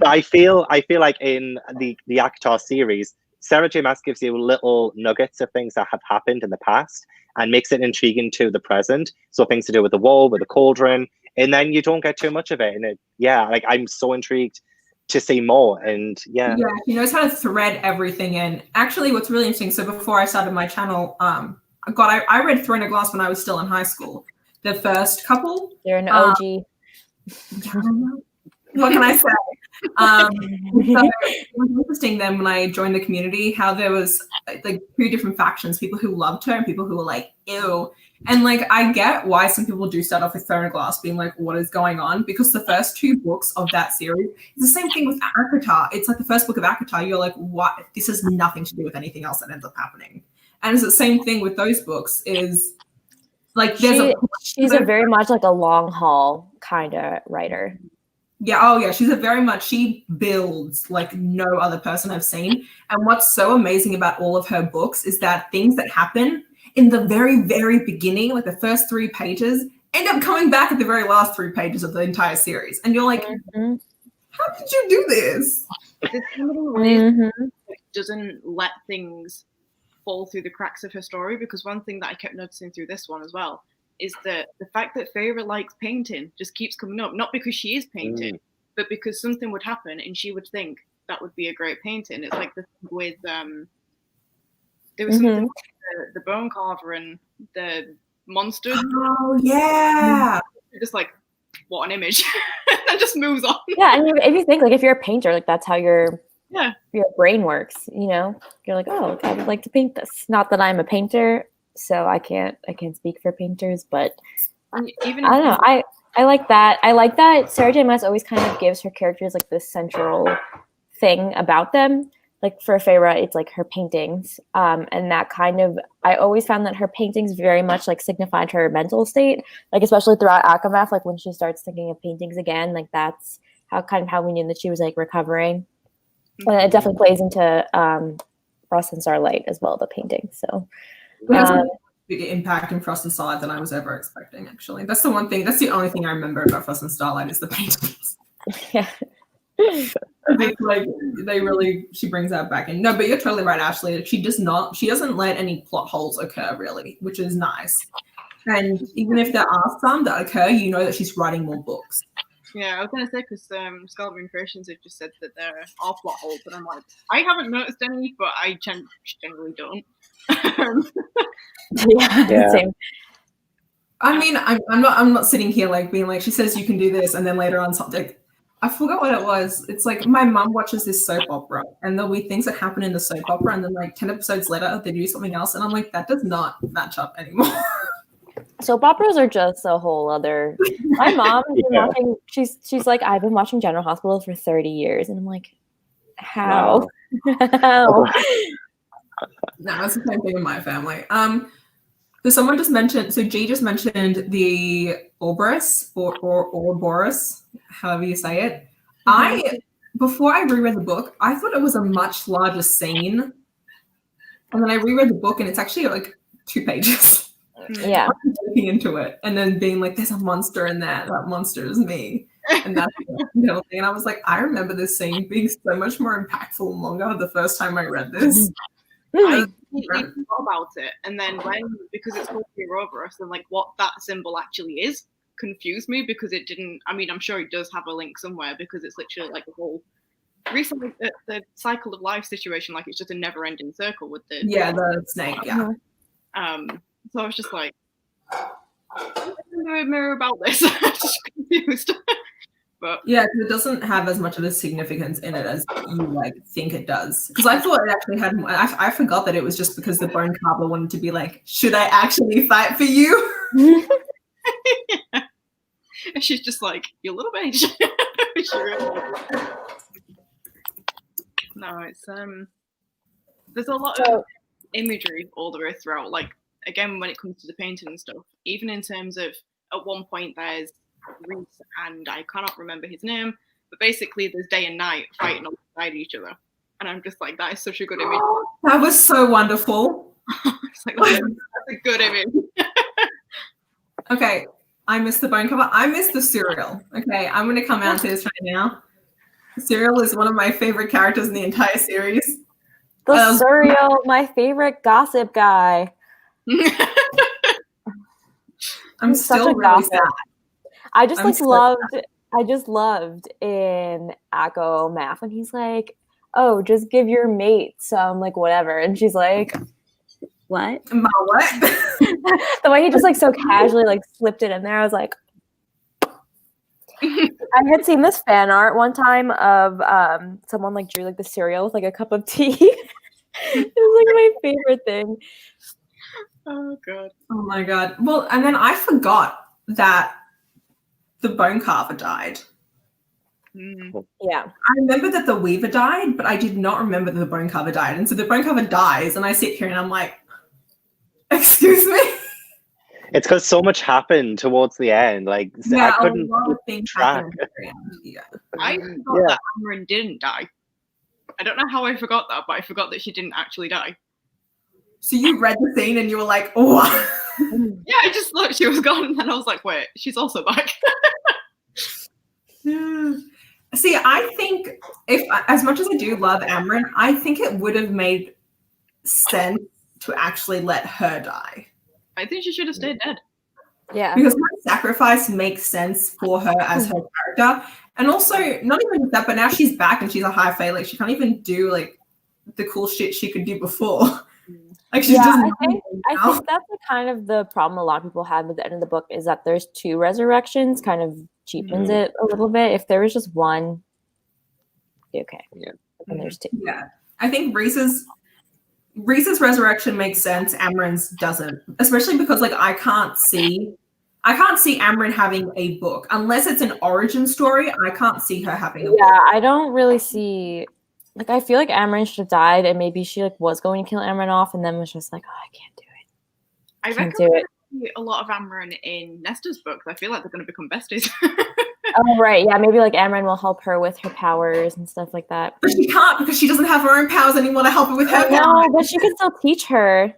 I feel like in the ACOTAR series, Sarah J. Maas gives you little nuggets of things that have happened in the past and makes it intriguing to the present. So things to do with the wall, with the cauldron, and then you don't get too much of it. And like, I'm so intrigued to see more. And yeah, she knows how to thread everything in. Actually, what's really interesting, so before I started my channel, I read Throne of Glass when I was still in high school. The first couple. You're an OG. What can I say? So it was interesting then when I joined the community, how there was like two different factions, people who loved her and people who were like, ew. And like, I get why some people do start off with Throne of Glass being like, what is going on? Because the first two books of that series, it's the same thing with ACOTAR. It's like the first book of ACOTAR, you're like, what? This has nothing to do with anything else that ends up happening. And it's the same thing with those books, is like, she's a very much like a long haul kind of writer. Yeah, oh yeah, she builds like no other person I've seen. And what's so amazing about all of her books is that things that happen in the very, very beginning, like the first 3 pages, end up coming back at the very last 3 pages of the entire series. And you're like, how did you do this? Doesn't let things fall through the cracks of her story, because one thing that I kept noticing through this one as well is that the fact that Feyre likes painting just keeps coming up, not because she is painting, but because something would happen and she would think that would be a great painting. It's like the thing with there was something with the bone carver and the monsters. Oh yeah, just like, what an image. That just moves on. Yeah, and if you think, like, if you're a painter, like, that's how your brain works, you're like, oh, I would like to paint this. Not that I'm a painter, so I can't speak for painters, but even I don't know. I like that. I like that Sarah J. Maas always kind of gives her characters like this central thing about them. Like for Feyre, it's like her paintings, and that kind of, I always found that her paintings very much like signified her mental state, like especially throughout ACOMAF, like when she starts thinking of paintings again, like that's how we knew that she was like recovering. And it definitely plays into Frost and Starlight as well, the painting. So bigger impact in Frost and Starlight than I was ever expecting, actually. That's the only thing I remember about Frost and Starlight is the paintings. Yeah. She brings that back in. No, but you're totally right, Ashley. She doesn't let any plot holes occur, really, which is nice. And even if there are some that occur, you know that she's writing more books. Yeah, I was going to say, because Scarlet Moon Creations have just said that there are plot holes, but I'm like, I haven't noticed any, but I generally don't. Yeah, same. I mean, I'm not sitting here like being like, she says you can do this, and then later on something. I forgot what it was. It's like my mum watches this soap opera, and there'll be things that happen in the soap opera, and then like 10 episodes later they do something else, and I'm like, that does not match up anymore. Soap operas are just a whole other. My mom has been watching. She's like, I've been watching General Hospital for 30 years, and I'm like, how? Wow. How? No, it's the same thing in my family. So someone just mentioned. So G just mentioned the Ouroboros or Ouroboros, however you say it. Before I reread the book, I thought it was a much larger scene, and then I reread the book, and it's actually like 2 pages. Yeah. Looking into it and then being like, there's a monster in there. That monster is me. And that's the whole thing. And I was like, I remember this scene being so much more impactful and longer the first time I read this. I completely forgot about it, and then because it's called Ouroboros, and like what that symbol actually is confused me because it didn't. I mean, I'm sure it does have a link somewhere because it's literally like a whole recently the cycle of life situation. Like it's just a never-ending circle with the the snake. Yeah. So I was just like, mirror about this. I'm just confused. But yeah, it doesn't have as much of a significance in it as you like think it does. Because I thought it actually had. I forgot that it was just because the bone carver wanted to be like, should I actually fight for you? yeah. And she's just like, you little bitch. No, it's there's a lot of imagery all the way throughout. Like again, when it comes to the painting and stuff, even in terms of at one point there's Reese and I cannot remember his name, but basically there's day and night fighting alongside each other, and I'm just like, that is such a good image. That was so wonderful. It's like, that's a good image. Okay, I missed the bone cover. I missed the cereal. Okay, I'm going to come out to this right now. Cereal is one of my favorite characters in the entire series. The cereal, my favorite gossip guy. I'm He's still such a really gossip. sad. I just I'm like so loved in ACOWAR when he's like, oh, just give your mate some like whatever. And she's like, what? My what? The way he just like so casually like slipped it in there, I was like, I had seen this fan art one time of someone like drew like the cereal with like a cup of tea. It was like my favorite thing. Oh god. Oh my god. Well, and then I forgot that the bone carver died. Yeah. I remember that the weaver died, but I did not remember that the bone carver died. And so the bone carver dies, and I sit here and I'm like, excuse me? It's because so much happened towards the end. Like Yeah, I couldn't a lot of things track. happened at the end. Yeah. I forgot that Amren didn't die. I don't know how I forgot that, but I forgot that she didn't actually die. So you read the scene and you were like, oh. Yeah, I just thought she was gone, and I was like, wait, she's also back. See, I think as much as I do love Amren, I think it would have made sense to actually let her die. I think she should have stayed dead. Yeah. Because her sacrifice makes sense for her as her character. And also, not even that, but now she's back and she's a high fae. Like, she can't even do, like, the cool shit she could do before. Like, she doesn't. I think that's kind of the problem a lot of people had with the end of the book is that there's two resurrections, kind of cheapens it a little bit. If there was just one, okay. Yeah. And there's two. Yeah. I think Reese's resurrection makes sense. Amren's doesn't, especially because like I can't see Amren having a book unless it's an origin story. I can't see her having a book. Yeah, I don't really see. Like, I feel like Amren should have died, and maybe she like was going to kill Amren off, and then was just like, oh, I can't do it. I Can't reckon do it. see a lot of Amren in Nesta's books. I feel like they're going to become besties. Oh, right. Yeah, maybe like Amren will help her with her powers and stuff like that. But she can't because she doesn't have her own powers anymore to help her with her powers. No, but she can still teach her.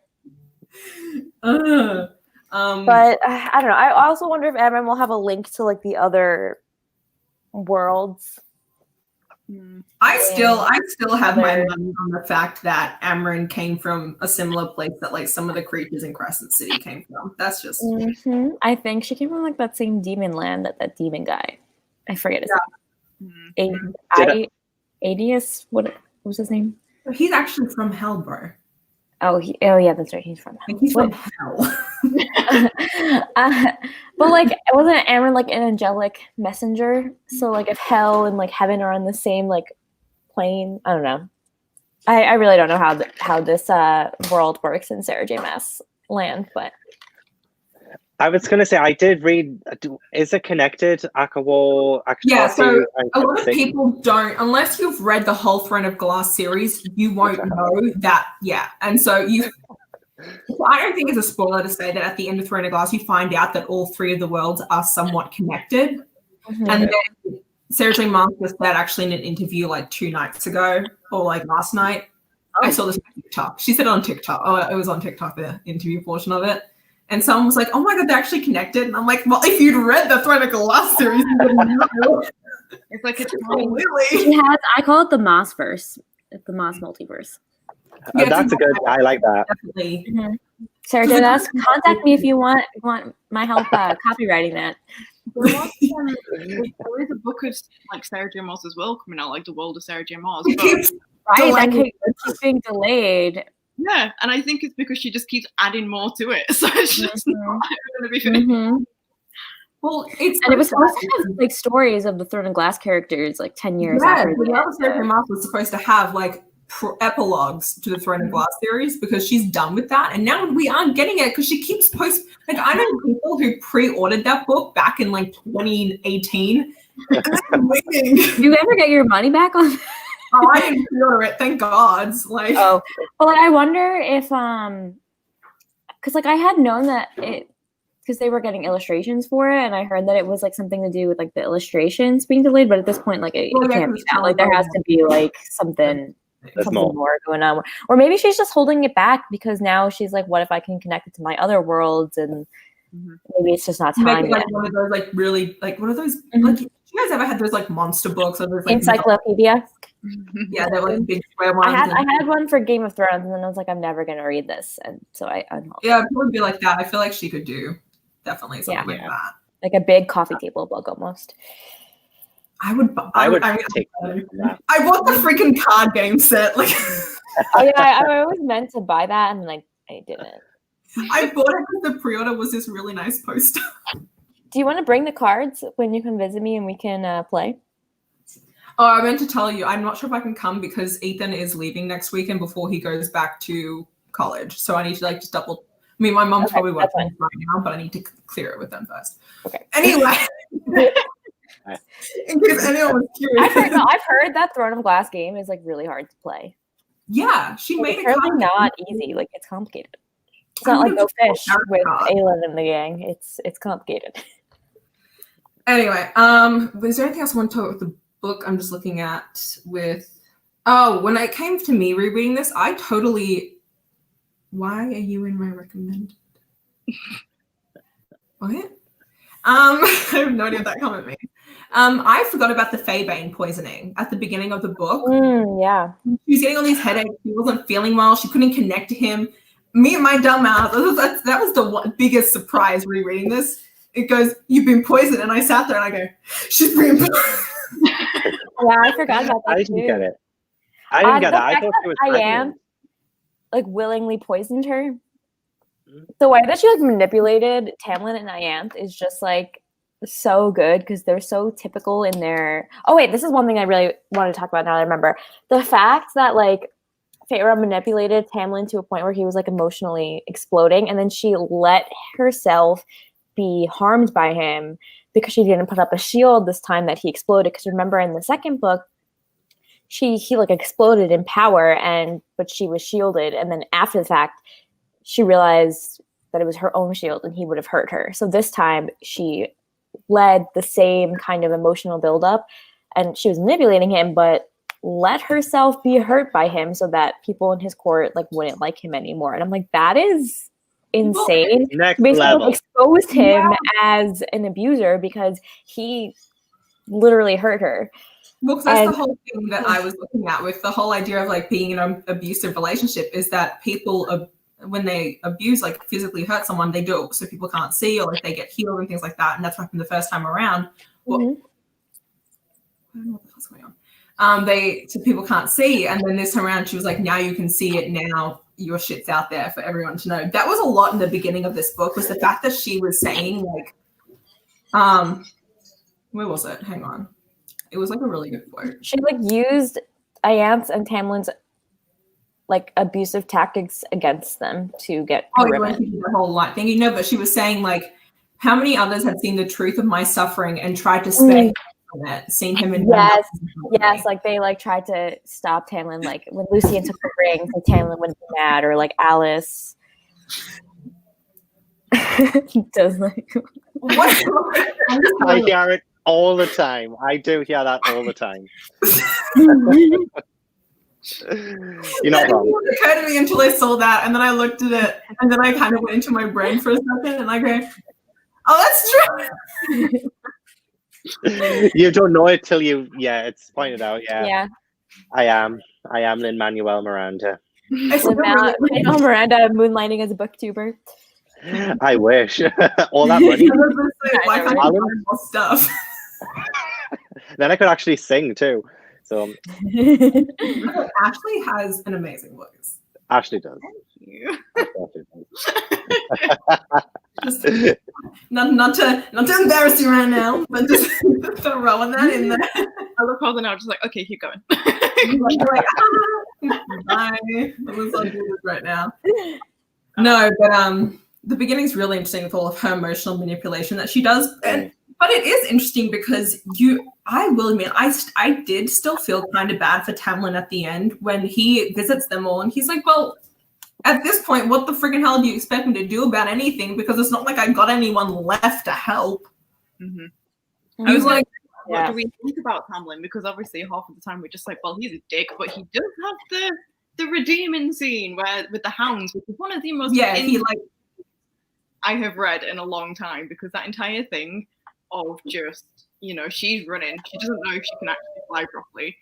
But I don't know. I also wonder if Amren will have a link to like the other worlds. I still have my money on the fact that Amren came from a similar place that like some of the creatures in Crescent City came from. That's just I think she came from like that same demon land that demon guy. I forget his name. Adius, what was his name? He's actually from hell, bro. Oh yeah, that's right. He's from hell. Like, he's from hell. But like, wasn't Amren like an angelic messenger? So like, if hell and like heaven are on the same like plane, I don't know. I really don't know how this world works in SJMaas land, but I was going to say, I did read, is it connected, ACOWAR? Yeah, so a lot of people don't, unless you've read the whole Throne of Glass series, you won't know that, and so I don't think it's a spoiler to say that at the end of Throne of Glass, you find out that all three of the worlds are somewhat connected. And then SJMaas was said actually in an interview like 2 nights ago, or like last night. I saw this on TikTok. She said it on TikTok. Oh, it was on TikTok, the interview portion of it. And someone was like, "Oh my god, they're actually connected." And I'm like, "Well, if you'd read the Throne of Glass series, you would know." It's like it's She has, I call it the Maas verse. It's the Maas multiverse. Yeah, That's a good. I like that. Definitely. Mm-hmm. Sarah did ask, contact me if you want my help copywriting that. There is a book of like Sarah J. Maas as well coming out, like The World of Sarah J. Maas. Right, that keeps being delayed. Yeah, and I think it's because she just keeps adding more to it, so it's just not going to be finished. Well, it was supposed to have like stories of the Throne of Glass characters like 10 years after. The World of Sarah J. Maas was supposed to have like epilogues to the Throne of Glass series because she's done with that, and now we aren't getting it because she keeps like I know people who pre-ordered that book back in like 2018. Waiting. Do you ever get your money back on that? Oh, I didn't pre-order it, thank God. Like, well, like, I wonder if because like I had known that it, because they were getting illustrations for it, and I heard that it was like something to do with like the illustrations being delayed, but at this point, like it can't be that. Like there has to be like something more going on, or maybe she's just holding it back because now she's like, what if I can connect it to my other worlds, and maybe it's just not time yet. Like one of those like really like what are those like? You guys ever had those like monster books or those like encyclopedia? Yeah, they're like big square ones. I had one for Game of Thrones, and then I was like, I'm never gonna read this, and so I yeah, it would be like that. I feel like she could do definitely something like that, like a big coffee table book almost. I would take that. I bought the freaking card game set. Like, oh yeah, I was meant to buy that, and like I didn't. I bought it because the pre-order was this really nice poster. Do you want to bring the cards when you come visit me and we can play? Oh, I meant to tell you, I'm not sure if I can come because Ethan is leaving next weekend before he goes back to college. So I need to like just double. I mean, my mom's probably watching right now, but I need to clear it with them first. Okay. Anyway, in case anyone was curious, I've heard that Throne of Glass game is like really hard to play. Yeah, she made it really not easy. Like it's complicated. It's not like Go Fish with Aelin and the gang. It's complicated. Anyway, was there anything else I want to talk about with the book I'm just looking at with when it came to me rereading this, I totally why are you in my recommended? What? I have no idea what that comment means. I forgot about the Faebane poisoning at the beginning of the book. Yeah. She was getting all these headaches. She wasn't feeling well. She couldn't connect to him. Me and my dumb ass, that was the biggest surprise rereading this. It goes, "You've been poisoned," and I sat there and I go, "She's been poisoned." Yeah, I forgot about that. I didn't get it. I didn't get it. I thought she was pregnant. Like willingly poisoned her. The way that she like manipulated Tamlin and Ianthe is just like so good because they're so typical in their. Oh wait, this is one thing I really want to talk about now that I remember. The fact that like Feyre manipulated Tamlin to a point where he was like emotionally exploding, and then she let herself be harmed by him because she didn't put up a shield this time that he exploded. Because remember in the second book, he like exploded in power, but she was shielded, and then after the fact, she realized that it was her own shield and he would have hurt her. So this time she led the same kind of emotional buildup, and she was manipulating him, but let herself be hurt by him so that people in his court like wouldn't like him anymore. And I'm like, that is insane. Next basically level. Exposed him as an abuser because he literally hurt her. Well, because that's the whole thing that I was looking at with the whole idea of like being in an abusive relationship is that people, when they abuse, like physically hurt someone, they do it so people can't see, or if they get healed and things like that. And that's what happened the first time around. Well, I don't know what the fuck's going on. So people can't see, and then this time around she was like, now you can see it, now your shit's out there for everyone to know. That was a lot in the beginning of this book, was the fact that she was saying like where was it? Hang on. It was like a really good quote. She like used Ianthe and Tamlin's like abusive tactics against them to get the whole lot thing, but she was saying like, how many others had seen the truth of my suffering and tried to spare it, seen him in yes, like they like tried to stop Tamlin, like when Lucian took the ring, so Tamlin wouldn't be mad, or like Alice does like I hear it all the time. I do hear that all the time. You're not wrong. It didn't occur to me until I saw that, and then I looked at it, and then I kind of went into my brain for a second, and I go, "Oh, that's true." You don't know it till it's pointed out. Yeah. I am Lin-Manuel Miranda. Lin-Manuel Miranda moonlighting as a booktuber. I wish. All that money. Why can't I buy more stuff? Then I could actually sing too. So Ashley has an amazing voice. Ashley does. Just, not to embarrass you right now, but just throwing that in there. I look harder now, just like, okay, keep going. You're like, bye. Let's not do this right now. No, but the beginning's really interesting with all of her emotional manipulation that she does. But it is interesting because I will admit, I did still feel kind of bad for Tamlin at the end when he visits them all, and he's like, well, at this point, what the friggin' hell do you expect me to do about anything? Because it's not like I got anyone left to help. Mm-hmm. I was like, what do we think about Tamlin? Because obviously half of the time we're just like, well, he's a dick, but he does have the redeeming scene with the hounds, which is one of the most I have read in a long time, because that entire thing of just, she's running, she doesn't know if she can actually fly properly.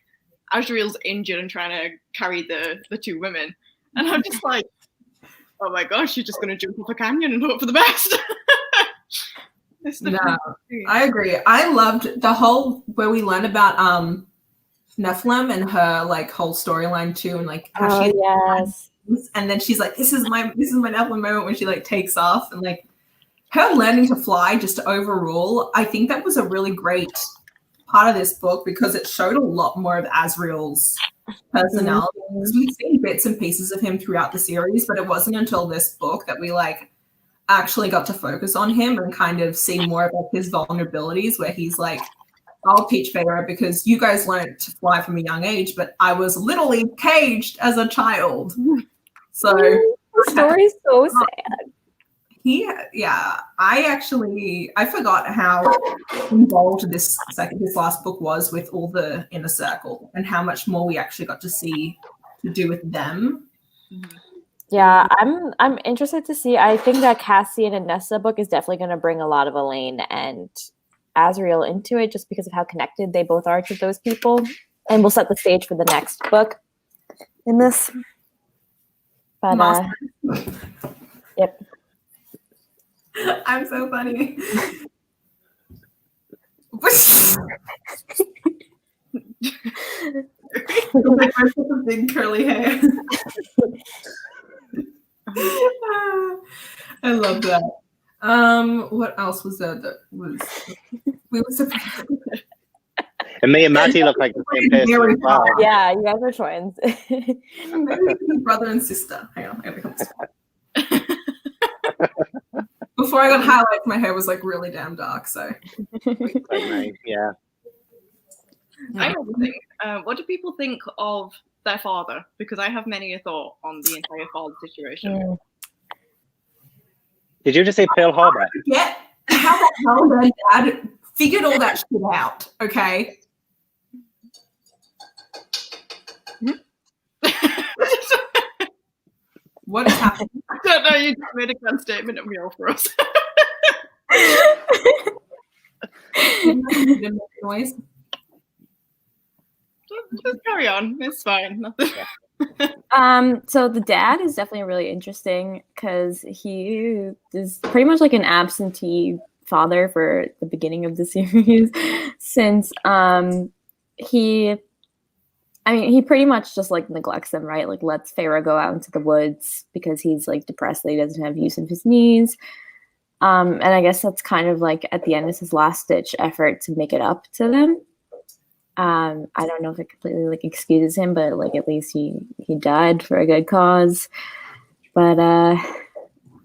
Asriel's injured and trying to carry the two women, and I'm just like, oh my gosh, she's just going to jump off a canyon and hope for the best. I agree. I loved the whole where we learn about Nephilim and her whole storyline too, and how and then she's like, this is my Nephilim moment when she takes off, and her learning to fly just overall. I think that was a really great part of this book because it showed a lot more of Asriel's personality. Mm-hmm. We've seen bits and pieces of him throughout the series, but it wasn't until this book that we actually got to focus on him and kind of see more of his vulnerabilities, where he's like, I'll teach Feyre because you guys learned to fly from a young age, but I was literally caged as a child. So the story's so sad. I forgot how involved this last book was with all the inner circle and how much more we actually got to see to do with them. Yeah, I'm interested to see. I think that Cassian and Nessa book is definitely going to bring a lot of Elaine and Asriel into it, just because of how connected they both are to those people, and we'll set the stage for the next book in this. But yep. I'm so funny. Big curly hair. I love that. What else was there that was we were surprised? And me and Matty look like the same person as well. Yeah, you guys are twins. Maybe we can be brother and sister. Hang on, here comes. Before I got highlights, my hair was really damn dark. So yeah. I have a thing. What do people think of their father? Because I have many a thought on the entire father situation. Did you just say Pearl Harbor? Yeah. How the hell their dad figured all that shit out? Okay. What is happening? I don't know. You just made a grand statement and we all for us. Noise. Just carry on. It's fine. Nothing. So the dad is definitely really interesting because he is pretty much like an absentee father for the beginning of the series, since he pretty much just neglects them, right? Lets Feyre go out into the woods because he's depressed that he doesn't have use of his knees. And I guess that's kind of at the end is his last ditch effort to make it up to them. I don't know if it completely excuses him, but at least he died for a good cause. But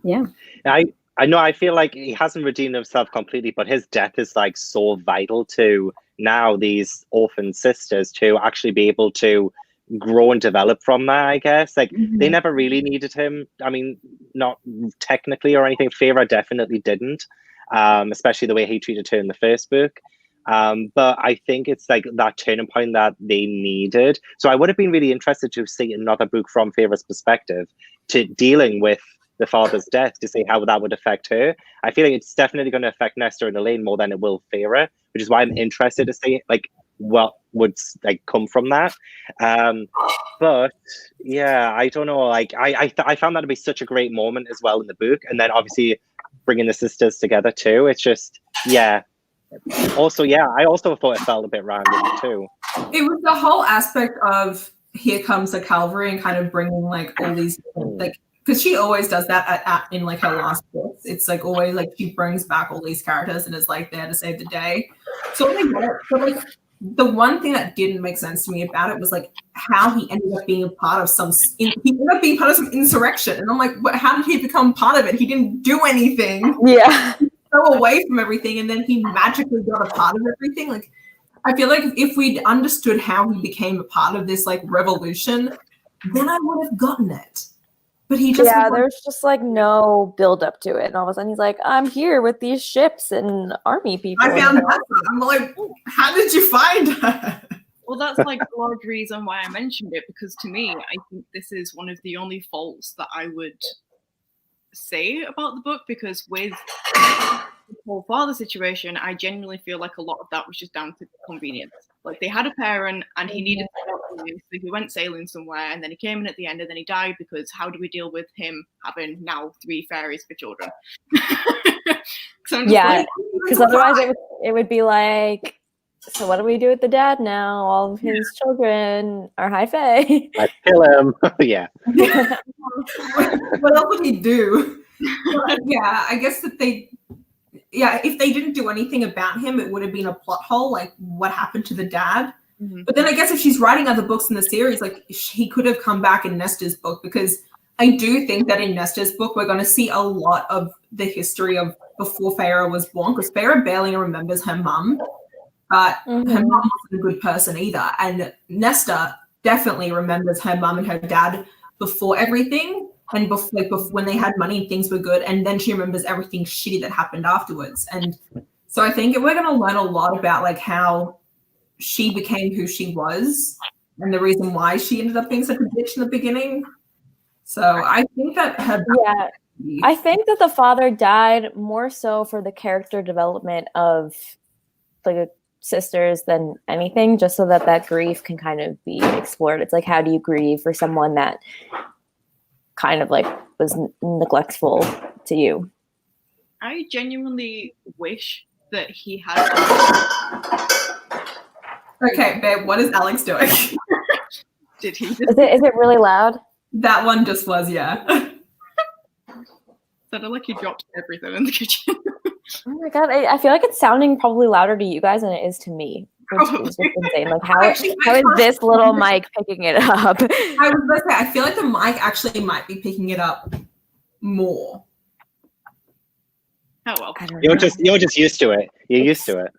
yeah. I know, I feel like he hasn't redeemed himself completely, but his death is so vital to now these orphan sisters to actually be able to grow and develop from that, I guess. They never really needed him. I mean, not technically or anything. Feyre definitely didn't, especially the way he treated her in the first book. But I think it's like that turning point that they needed. So I would have been really interested to see another book from Feyre's perspective, to dealing with the father's death, to see how that would affect her. I feel like it's definitely going to affect Nesta and Elaine more than it will Feyre, which is why I'm interested to see like what would like come from that. But yeah, I don't know. Like I found that to be such a great moment as well in the book, and then obviously bringing the sisters together too. It's just Also, I also thought it felt a bit random too. It was the whole aspect of here comes the cavalry and kind of bringing like all these like, because she always does that in like her last books. It's like always like she brings back all these characters and is like there to save the day. So I get it, but like the one thing that didn't make sense to me about it was like how he ended up being a part of some insurrection, and I'm like, how did he become part of it? He didn't do anything. Yeah. So away from everything, and then he magically got a part of everything. Like, I feel like if we'd understood how he became a part of this like revolution, then I would have gotten it. But he just there's just like no build up to it, and all of a sudden he's like, I'm here with these ships and army people. I found that. I'm like, how did you find her? Well, that's like a large reason why I mentioned it, because to me, I think this is one of the only faults that I would say about the book, because with the whole father situation, I genuinely feel like a lot of that was just down to convenience. Like they had a parent and he needed to help him, so he went sailing somewhere, and then he came in at the end and then he died, because how do we deal with him having now 3 fairies for children? Because otherwise it would be like, so what do we do with the dad now? All of his children are high fae. I kill him. Yeah. What else would he do? But, yeah, I guess that if they didn't do anything about him, it would have been a plot hole, like what happened to the dad. Mm-hmm. But then I guess if she's writing other books in the series, like he could have come back in Nesta's book, because I do think that in Nesta's book, we're going to see a lot of the history of before Feyre was born, because Feyre barely remembers her mum, but her mum wasn't a good person either. And Nesta definitely remembers her mum and her dad before everything, and before when they had money and things were good, and then she remembers everything shitty that happened afterwards. And so I think we're going to learn a lot about like how she became who she was and the reason why she ended up being such a bitch in the beginning. So I think that I think that the father died more so for the character development of the sisters than anything, just so that grief can kind of be explored. It's like, how do you grieve for someone that kind of like was neglectful to you? I genuinely wish that he had. Okay, babe, what is Alex doing? Did he? Is it really loud? That one just was, yeah. Sounded like he dropped everything in the kitchen. Oh my god, I feel like it's sounding probably louder to you guys than it is to me, which is just insane. Like how is this little mic picking it up? I was going to say, I feel like the mic actually might be picking it up more. Oh well. You're just used to it. You're used to it.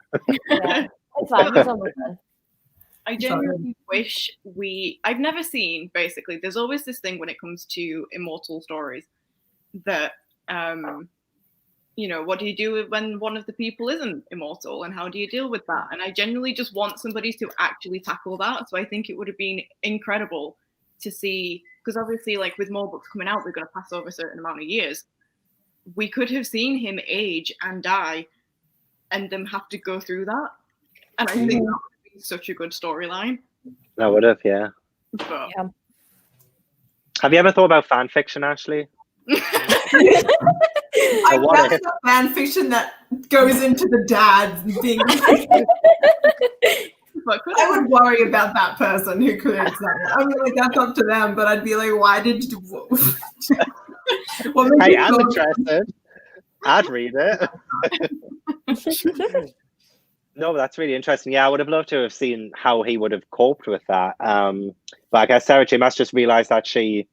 Yeah, it's fine. It's almost done. I genuinely wish I've never seen, basically, there's always this thing when it comes to immortal stories that, what do you do when one of the people isn't immortal, and how do you deal with that? And I genuinely just want somebody to actually tackle that. So I think it would have been incredible to see, because obviously, like with more books coming out, we're going to pass over a certain amount of years. We could have seen him age and die and them have to go through that. And I think that would have been such a good storyline. I would have, yeah. But, yeah. Have you ever thought about fan fiction, Ashley? I love the fan fiction that goes into the dad being. I would worry about that person who creates that. I mean, like, that's up to them, but I'd be like, why did you? Hey, I'm interested. I'd read it. No, that's really interesting. Yeah, I would have loved to have seen how he would have coped with that. But I guess Sarah J. Maas just realized that he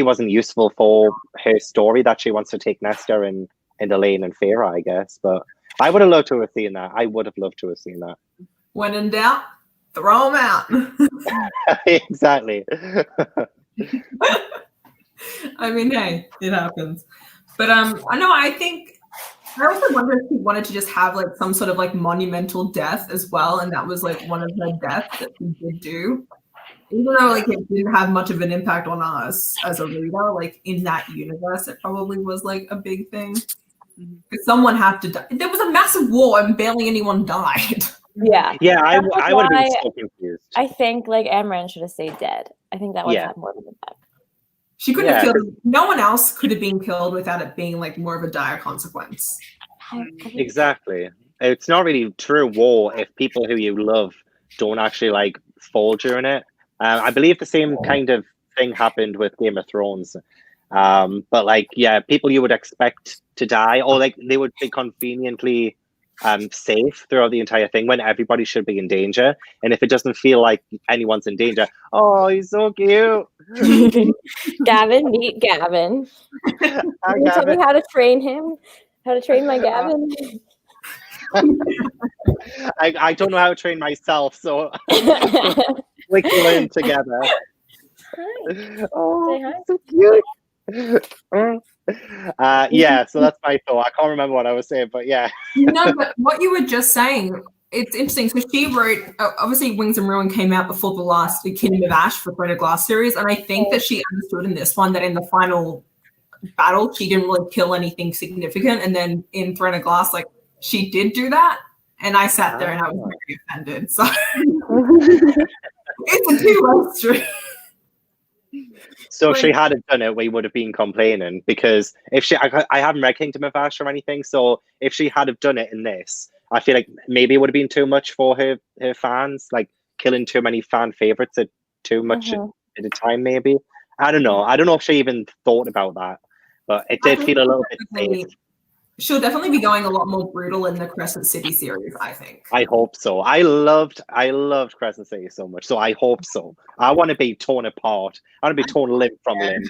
wasn't useful for her story, that she wants to take Nesta and Elaine and Feyre, I guess. But I would have loved to have seen that. I would have loved to have seen that. When in doubt, throw them out. Exactly. I mean, hey, it happens. But I know. I think I also wonder if he wanted to just have like some sort of like monumental death as well, and that was like one of the deaths that he did do. Even though like it didn't have much of an impact on us as a reader, like in that universe, it probably was like a big thing. Because someone had to die. There was a massive war and barely anyone died. Yeah. Yeah, I That's would have been why so confused. I think like Amran should have stayed dead. I think that would have had more of an impact. She couldn't have killed. No one else could have been killed without it being like more of a dire consequence. Exactly. It's not really true war if people who you love don't actually like fall during it. I believe the same kind of thing happened with Game of Thrones. But like, yeah, people you would expect to die, or like they would be conveniently safe throughout the entire thing when everybody should be in danger. And if it doesn't feel like anyone's in danger, oh, he's so cute. Gavin, meet Gavin. Can you tell me how to train him? How to train my Gavin? I don't know how to train myself, so we can learn together. Hi. Oh, Say hi. so cute. Yeah, so that's my thought. I can't remember what I was saying, but yeah. No, but what you were just saying, it's interesting. So she wrote, obviously Wings and Ruin came out before the last Kingdom of Ash for Throne of Glass series, and I think that she understood in this one that in the final battle, she didn't really kill anything significant, and then in Throne of Glass, like, she did do that, and I sat there and I was very offended, so it's a two-way street. So if she hadn't done it, we would have been complaining, because if she, I haven't read Kingdom of Ash or anything, so if she had have done it in this, I feel like maybe it would have been too much for her fans, like killing too many fan favorites at too much at a time. Maybe I don't know. I don't know if she even thought about that, but it did feel a little bit safe. She'll definitely be going a lot more brutal in the Crescent City series, I think. I hope so. I loved Crescent City so much, so I hope so. I want to be torn apart. I want to be torn limb from limb.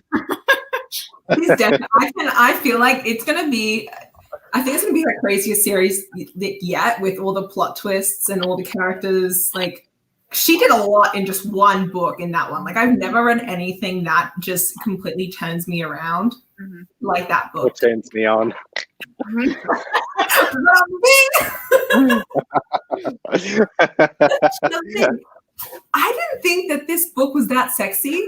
I feel like it's gonna be. I think it's gonna be the craziest series yet, with all the plot twists and all the characters. Like, she did a lot in just one book in that one. Like, I've never read anything that just completely turns me around like that book. It turns me on. I didn't think that this book was that sexy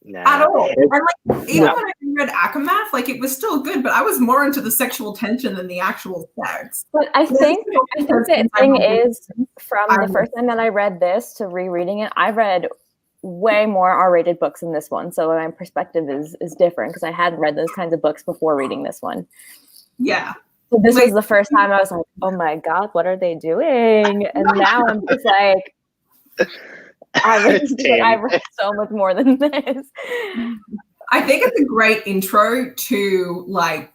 Nah. at all. And like, even when I read ACOWAR, like, it was still good, but I was more into the sexual tension than the actual sex. But I think the thing is, from the first time that I read this to rereading it, I read way more R-rated books than this one, so my perspective is different, because I hadn't read those kinds of books before reading this one. Yeah. So this was the first time I was like, oh my God, what are they doing? And now I'm just like, I read so much more than this. I think it's a great intro to like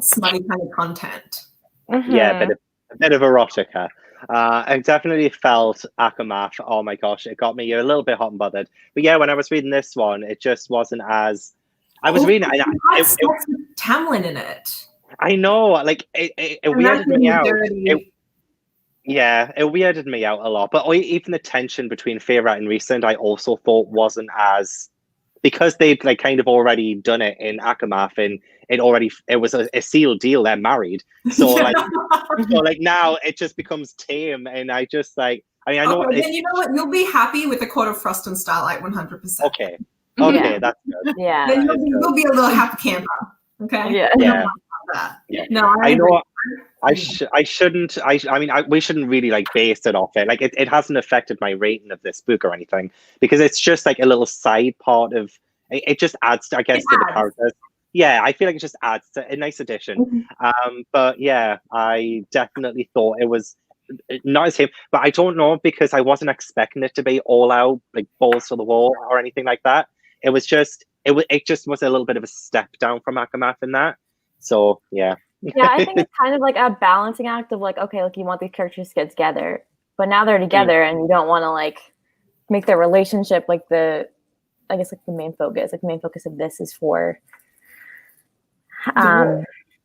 smutty kind of content. Yeah, a bit of erotica. I definitely felt ACOWAR. Oh my gosh, it got me a little bit hot and bothered. But yeah, when I was reading this one, it just wasn't as. I was reading it. Tamlin in it. I know, like it weirded me out. It weirded me out a lot. But even the tension between Feyre and Rhysand, I also thought wasn't as, because they'd like kind of already done it in ACOWAR, and it was a sealed deal. They're married, so like now it just becomes tame, and I just like. I mean, I know. Then you know what? You'll be happy with the Court of Frost and Starlight 100%. Okay, Yeah. That's good. Yeah. Then you'll be a little happy camper. Okay. Yeah. No, I know. We shouldn't really like base it off it. Like it hasn't affected my rating of this book or anything, because it's just like a little side part of it. Just adds, I guess, to the characters. Yeah, I feel like it just adds to a nice addition. But yeah, I definitely thought it was not as him. But I don't know, because I wasn't expecting it to be all out, like balls to the wall or anything like that. It was just it just was a little bit of a step down from ACOWAR in that. So yeah. Yeah, I think it's kind of like a balancing act of like, okay, like you want these characters to get together, but now they're together and you don't want to like make their relationship like the main focus. Like the main focus of this is for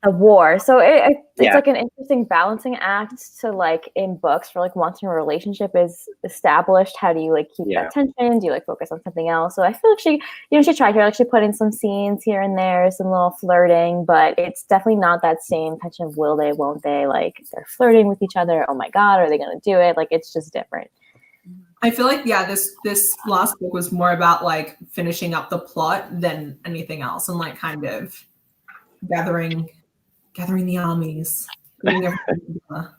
a war. So it's Yeah. like an interesting balancing act to like in books for like once your relationship is established, how do you like keep that tension? Do you like focus on something else? So I feel like she tried here, like she put in some scenes here and there, some little flirting, but it's definitely not that same tension of will they, won't they, like they're flirting with each other. Oh my God, are they gonna do it? Like it's just different. I feel like, yeah, this last book was more about like finishing up the plot than anything else, and like kind of gathering the armies. Putting everything together.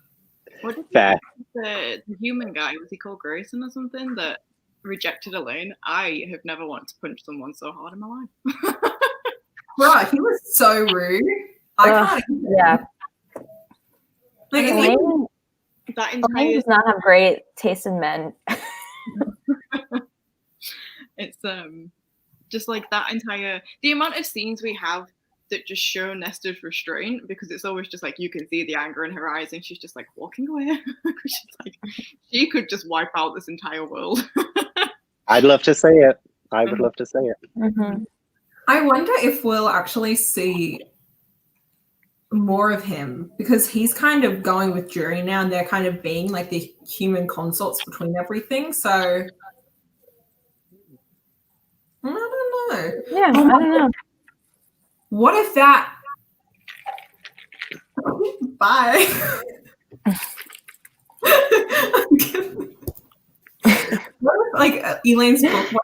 What did Fair. The human guy, was he called Grayson or something, that rejected Elaine? I have never wanted to punch someone so hard in my life. Right, he was so rude. I can't. Yeah. Like, Elaine that entire does not have great taste in men. it's just like that entire the amount of scenes we have that just show Nesta's restraint, because it's always just like you can see the anger in her eyes and she's just like walking away. She's like, she could just wipe out this entire world. I'd love to say it. I would love to say it. Mm-hmm. I wonder if we'll actually see more of him, because he's kind of going with Jury now and they're kind of being like the human consorts between everything. So I don't know. Yeah, I don't know. What if that? Bye. What if, like Elaine's book?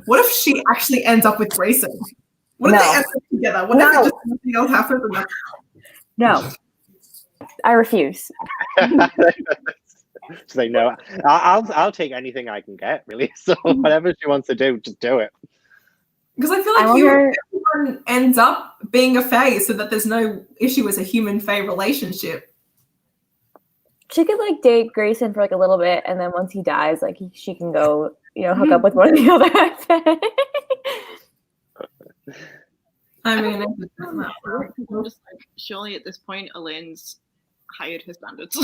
What if she actually ends up with Grayson? What if they end up together? What if it just something else happens? No, I refuse. Say no. I'll take anything I can get, really. So whatever she wants to do, just do it. Because I feel like everyone ends up being a fae, so that there's no issue as a human-fae relationship. She could like date Grayson for like a little bit, and then once he dies, like she can go, hook up with one of the other fae. I mean, I'm just like, surely at this point, Elaine's hired her standards.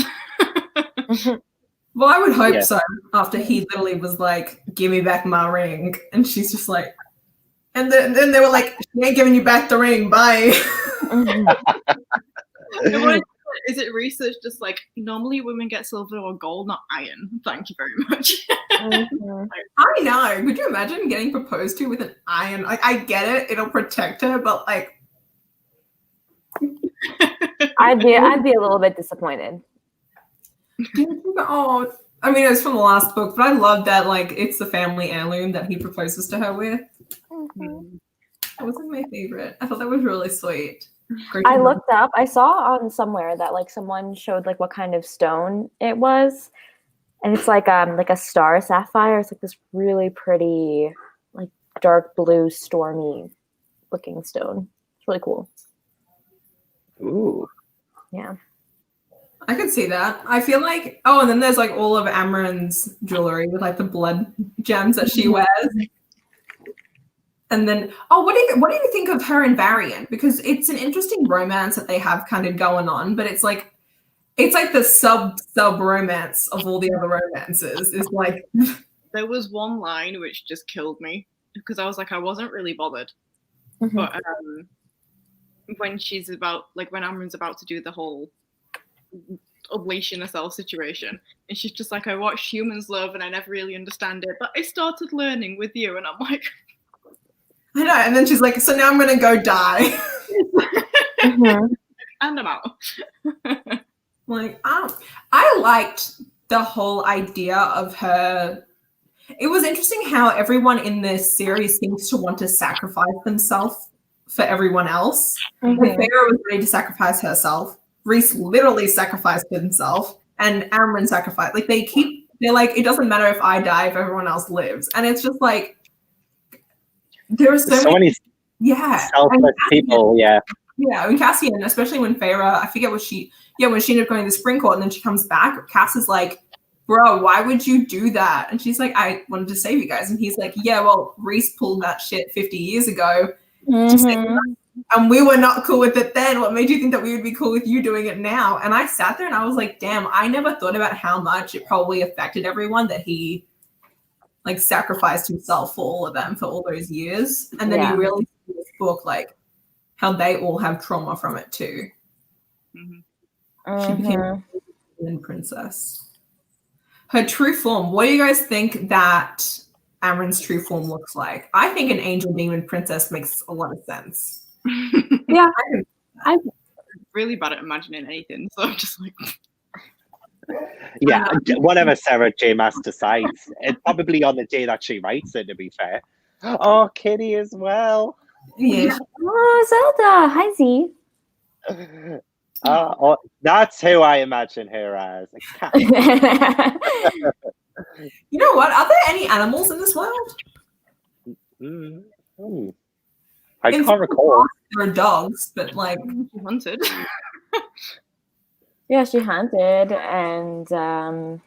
Well, I would hope so. After he literally was like, "Give me back my ring," and she's just like. And then they were like, "She ain't giving you back the ring, bye." Is it research just like, normally women get silver or gold, not iron? Thank you very much. I know. Could you imagine getting proposed to with an iron? Like, I get it, it'll protect her, but like, I'd be a little bit disappointed. Oh, I mean, it was from the last book, but I love that like it's the family heirloom that he proposes to her with. That wasn't my favorite. I thought that was really sweet. I looked up. I saw on somewhere that like someone showed like what kind of stone it was, and it's like a star sapphire. It's like this really pretty, like dark blue, stormy looking stone. It's really cool. Ooh. Yeah. I could see that. I feel like and then there's like all of Amren's jewelry with like the blood gems that she wears. And then, what do you think of her and Varian? Because it's an interesting romance that they have kind of going on, but it's like the sub romance of all the other romances. It's like there was one line which just killed me, because I was like, I wasn't really bothered, but when she's about when Amren's about to do the whole unleashing herself situation, and she's just like, I watched Humans Love and I never really understand it, but I started learning with you, and I'm like. I know, and then she's like, so now I'm gonna go die. And I'm out. Like, I liked the whole idea of her. It was interesting how everyone in this series seems to want to sacrifice themselves for everyone else. Like, Farrah was ready to sacrifice herself. Reese literally sacrificed himself, and Amren sacrificed. Like, they're like, it doesn't matter if I die if everyone else lives, and it's just like. There are so many selfless people, and Cassian, especially when Farrah, I forget when she ended up going to the spring court and then she comes back, Cass is like, bro, why would you do that? And she's like, I wanted to save you guys. And he's like, yeah, well, Reese pulled that shit 50 years ago. And we were not cool with it then. What made you think that we would be cool with you doing it now? And I sat there and I was like, damn, I never thought about how much it probably affected everyone that he like sacrificed himself for all of them for all those years. And then you really see this book, like how they all have trauma from it too. She became a demon princess. Her true form. What do you guys think that Amren's true form looks like? I think an angel demon princess makes a lot of sense. Yeah, I'm really bad at imagining anything, so I'm just like. Yeah, whatever Sarah SJMaas decides. It's probably on the day that she writes it, to be fair. Oh, Kitty as well. Yeah. Oh, Zelda. Hi, Z. Oh, that's who I imagine her as. A cat. You know what? Are there any animals in this world? I can't recall. There are dogs, but like Hunted. Yeah, she hunted, and That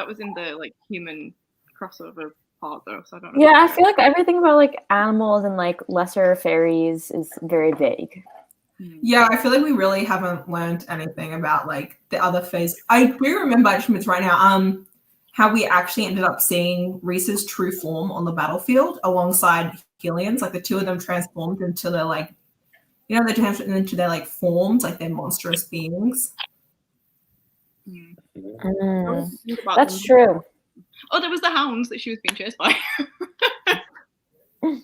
was in the like human crossover part though, so I don't know. yeah, I feel like everything about like animals and like lesser fairies is very vague. yeah, I feel like we really haven't learned anything about like the other phase. I do remember actually it's right now, how we actually ended up seeing Reese's true form on the battlefield alongside Gillian's. Like the two of them transformed into their like, you know, they transformed into their like forms, like they're monstrous beings. That's true. Oh, there was the hounds that she was being chased by.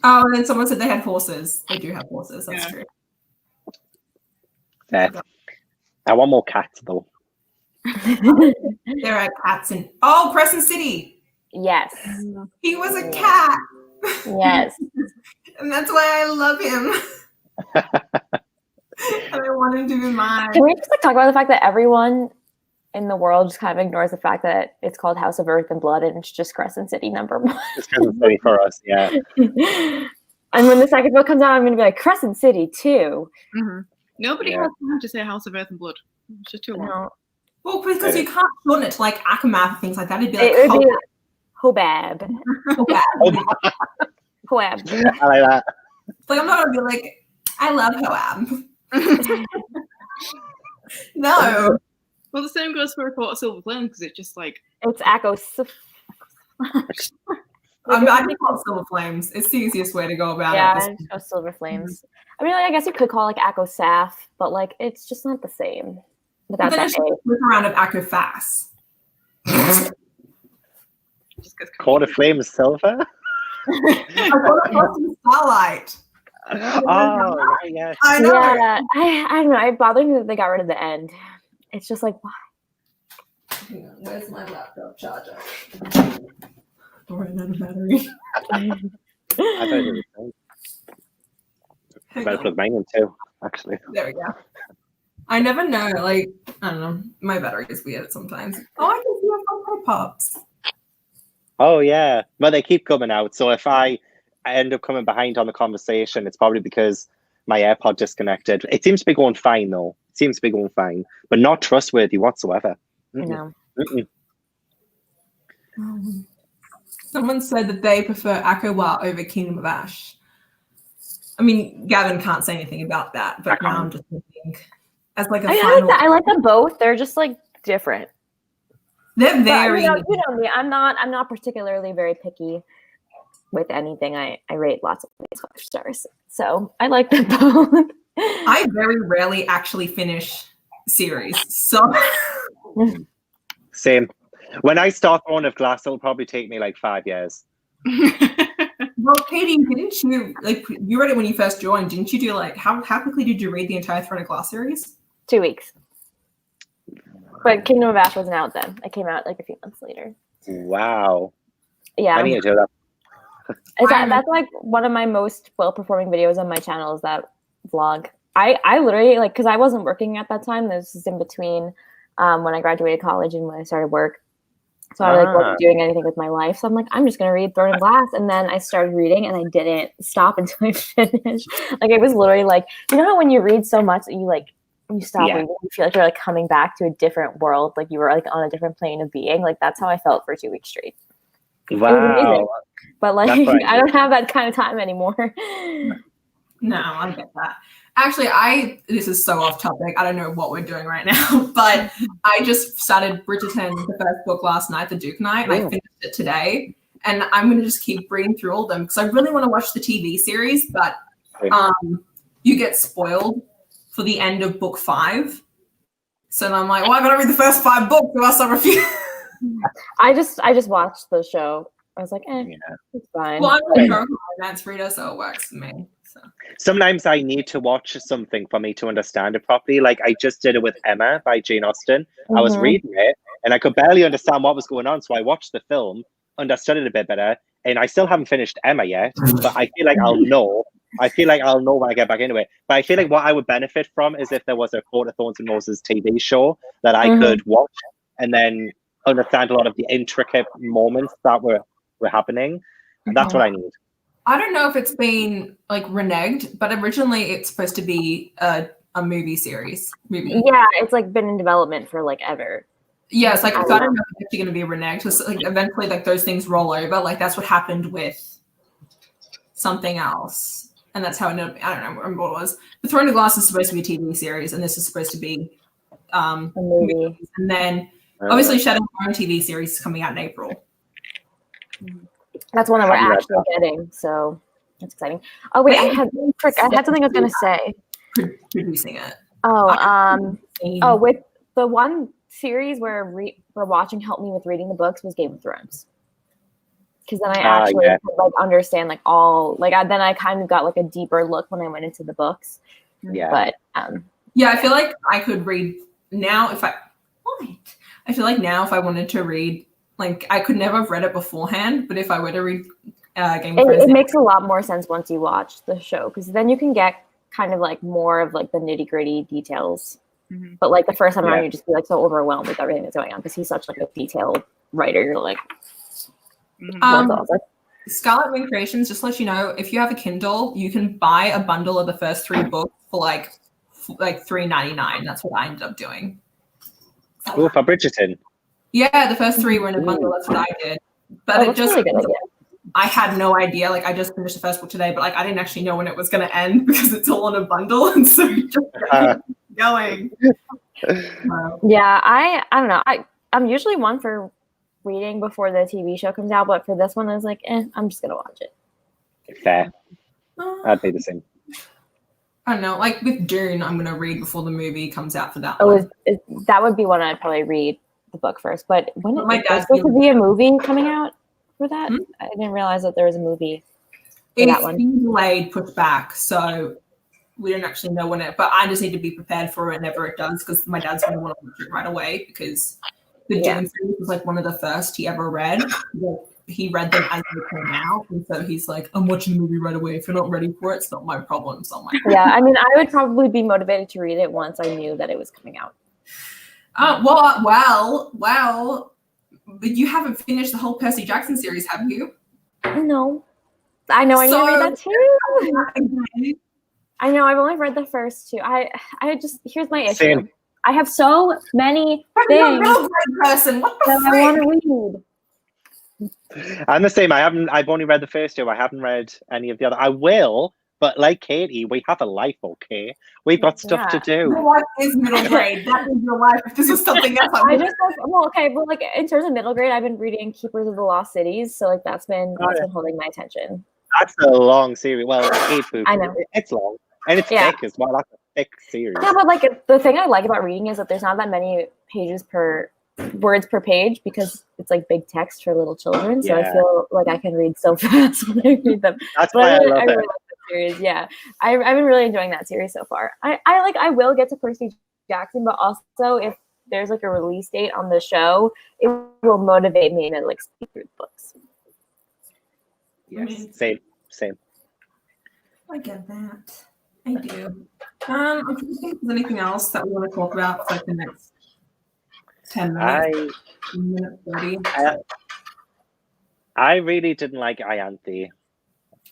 Oh, and then someone said they had horses. They do have horses. That's true. Yeah. I want more cats though. There are cats in Crescent City. Yes. He was a cat. Yes. And that's why I love him. And I want him to be mine. Can we just like talk about the fact that everyone in the world just kind of ignores the fact that it's called House of Earth and Blood and it's just Crescent City #1. It's Crescent City for us, yeah. And when the second book comes out, I'm going to be like, Crescent City too. Nobody has time to say House of Earth and Blood. It's just too long. No. Well, because you can't shorten it to like ACOWAR and things like that. It'd be like It would be Hobab. Hoab. I like that. Like I'm not gonna be like, I love Hoab. No. Well, the same goes for Report of Silver Flame because it's just like It's Echo. I think call it Silver Flames. It's the easiest way to go about it. Yeah, Silver Flames. I mean, like, I guess you could call it like Echo Saf, but like it's just not the same. Without But then that it's just flip around of Echo Fast. just because Court of Flame is silver? I thought it was in Starlight. Oh, right, yes. I know. Yeah, I don't know. It bothered me that they got rid of the end. It's just like, why? Hang on, where's my laptop charger? Don't run out of battery. I thought it was the same. I better plug mine in too, actually. There we go. I never know. Like, I don't know. My battery is weird sometimes. Oh, I can see my pop-ups. Oh, yeah. But they keep coming out. So if I end up coming behind on the conversation, it's probably because my AirPod disconnected. It seems to be going fine, though. It seems to be going fine. But not trustworthy whatsoever. I know. Someone said that they prefer ACOWAR over Kingdom of Ash. I mean, Gavin can't say anything about that, but now I'm just thinking as like a final. I like them both. They're just like different. They're very. But, you know me. I'm not particularly very picky with anything. I rate lots of things 5 stars, so I like them both. I very rarely actually finish series, so. Same. When I start Throne of Glass, it'll probably take me like 5 years. Well, Katie, didn't you like you read it when you first joined? Didn't you do like how quickly did you read the entire Throne of Glass series? 2 weeks. But Kingdom of Ash wasn't out then. It came out like a few months later. Wow. Yeah. I need to do that. That's like one of my most well-performing videos on my channel is that vlog. I literally like because I wasn't working at that time. This is in between when I graduated college and when I started work. So I like wasn't doing anything with my life. So I'm like, I'm just gonna read Throne of Glass. And then I started reading and I didn't stop until I finished. Like it was literally like, you know how when you read so much that you stop reading, you feel like you're like coming back to a different world, like you were like on a different plane of being. Like that's how I felt for 2 weeks straight. Wow. But like I don't have that kind of time anymore. No, I get that. Actually, this is so off topic. I don't know what we're doing right now, but I just started Bridgerton, the first book last night, The Duke Knight, and I finished it today. And I'm going to just keep reading through all of them because I really want to watch the TV series, but you get spoiled for the end of book 5. So then I'm like, well, I gotta read the first 5 books or else I refuse. I just watched the show. I was like, it's fine. Well, I'm a romance reader, so it works for me. So. Sometimes I need to watch something for me to understand it properly. Like I just did it with Emma by Jane Austen. I was reading it and I could barely understand what was going on. So I watched the film, understood it a bit better, and I still haven't finished Emma yet, but I feel like I'll know. I feel like I'll know when I get back into it. But I feel like what I would benefit from is if there was a Court of Thorns and Roses TV show that I could watch and then understand a lot of the intricate moments that were happening. And that's what I need. I don't know if it's been like reneged, but originally it's supposed to be a movie series. Yeah, it's like been in development for like ever. Yeah, it's like I don't know if it's actually going to be reneged because like eventually like those things roll over. Like that's what happened with something else, and that's how it ended up. I don't remember what it was. The Throne of Glass is supposed to be a TV series, and this is supposed to be a movie. And then obviously Shadow Throne TV series is coming out in April. That's one that we're actually getting, so that's exciting. Oh wait, I had something I was gonna say. Producing it. With the one series where we're watching help me with reading the books was Game of Thrones, because then I actually could, like understand like all like then I kind of got like a deeper look when I went into the books. Yeah, but I feel like I could read now if I wanted to read. Like, I could never have read it beforehand, but if I were to read Game of Thrones... It makes a lot more sense once you watch the show, because then you can get kind of, like, more of, like, the nitty-gritty details. Mm-hmm. But, like, the first time around, you just be, like, so overwhelmed with everything that's going on, because he's such, like, a detailed writer. You're like... Scarlet Wing Creations, just to let you know, if you have a Kindle, you can buy a bundle of the first 3 books for, like $3.99. That's what I ended up doing. Oh, for Bridgerton. Yeah, the first 3 were in a bundle. That's what I did. But it just, really I had no idea. Like, I just finished the first book today, but like, I didn't actually know when it was going to end because it's all in a bundle, and so you just going. Yeah, I don't know. I'm usually one for reading before the TV show comes out, but for this one, I was like, I'm just gonna watch it. Fair. I'd be the same. I don't know. Like with Dune, I'm gonna read before the movie comes out for that. That would be one I'd probably read the book first, but when there's supposed to be a movie coming out for that, I didn't realize that there was a movie for that one. It's been delayed, pushed back, so we don't actually know when it. But I just need to be prepared for it whenever it does, because my dad's going to want to watch it right away, because the Dune series was like one of the first he ever read. He read them as they came out, and so he's like, "I'm watching the movie right away. If you're not ready for it, it's not my problem." So I'm like, yeah, I mean, I would probably be motivated to read it once I knew that it was coming out. Well, but you haven't finished the whole Percy Jackson series, have you? No. I know I need to read that too. I know, I've only read the first 2. I just, here's my issue. Same. I have so many things that I want to read. I'm the same. I've only read the first 2. I haven't read any of the other. I will. But like Katie, we have a life, okay? We've got stuff to do. Your life is middle grade. That is your life. If this is something else, but like in terms of middle grade, I've been reading Keepers of the Lost Cities, so like that's been holding my attention. That's a long series. Well, 8 books. I know it's long and it's thick as well. That's a thick series. Yeah, but like the thing I like about reading is that there's not that many words per page, because it's like big text for little children. So I feel like I can read so fast when I read them. That's why I love it. Series. Yeah, I've been really enjoying that series so far. I will get to Percy Jackson, but also if there's like a release date on the show, it will motivate me to like speak through the books. Yes, same. I get that. I do. I'm trying to think if there's anything else that we want to talk about for like the next 10 minutes. Minute 30. I really didn't like Ianthe.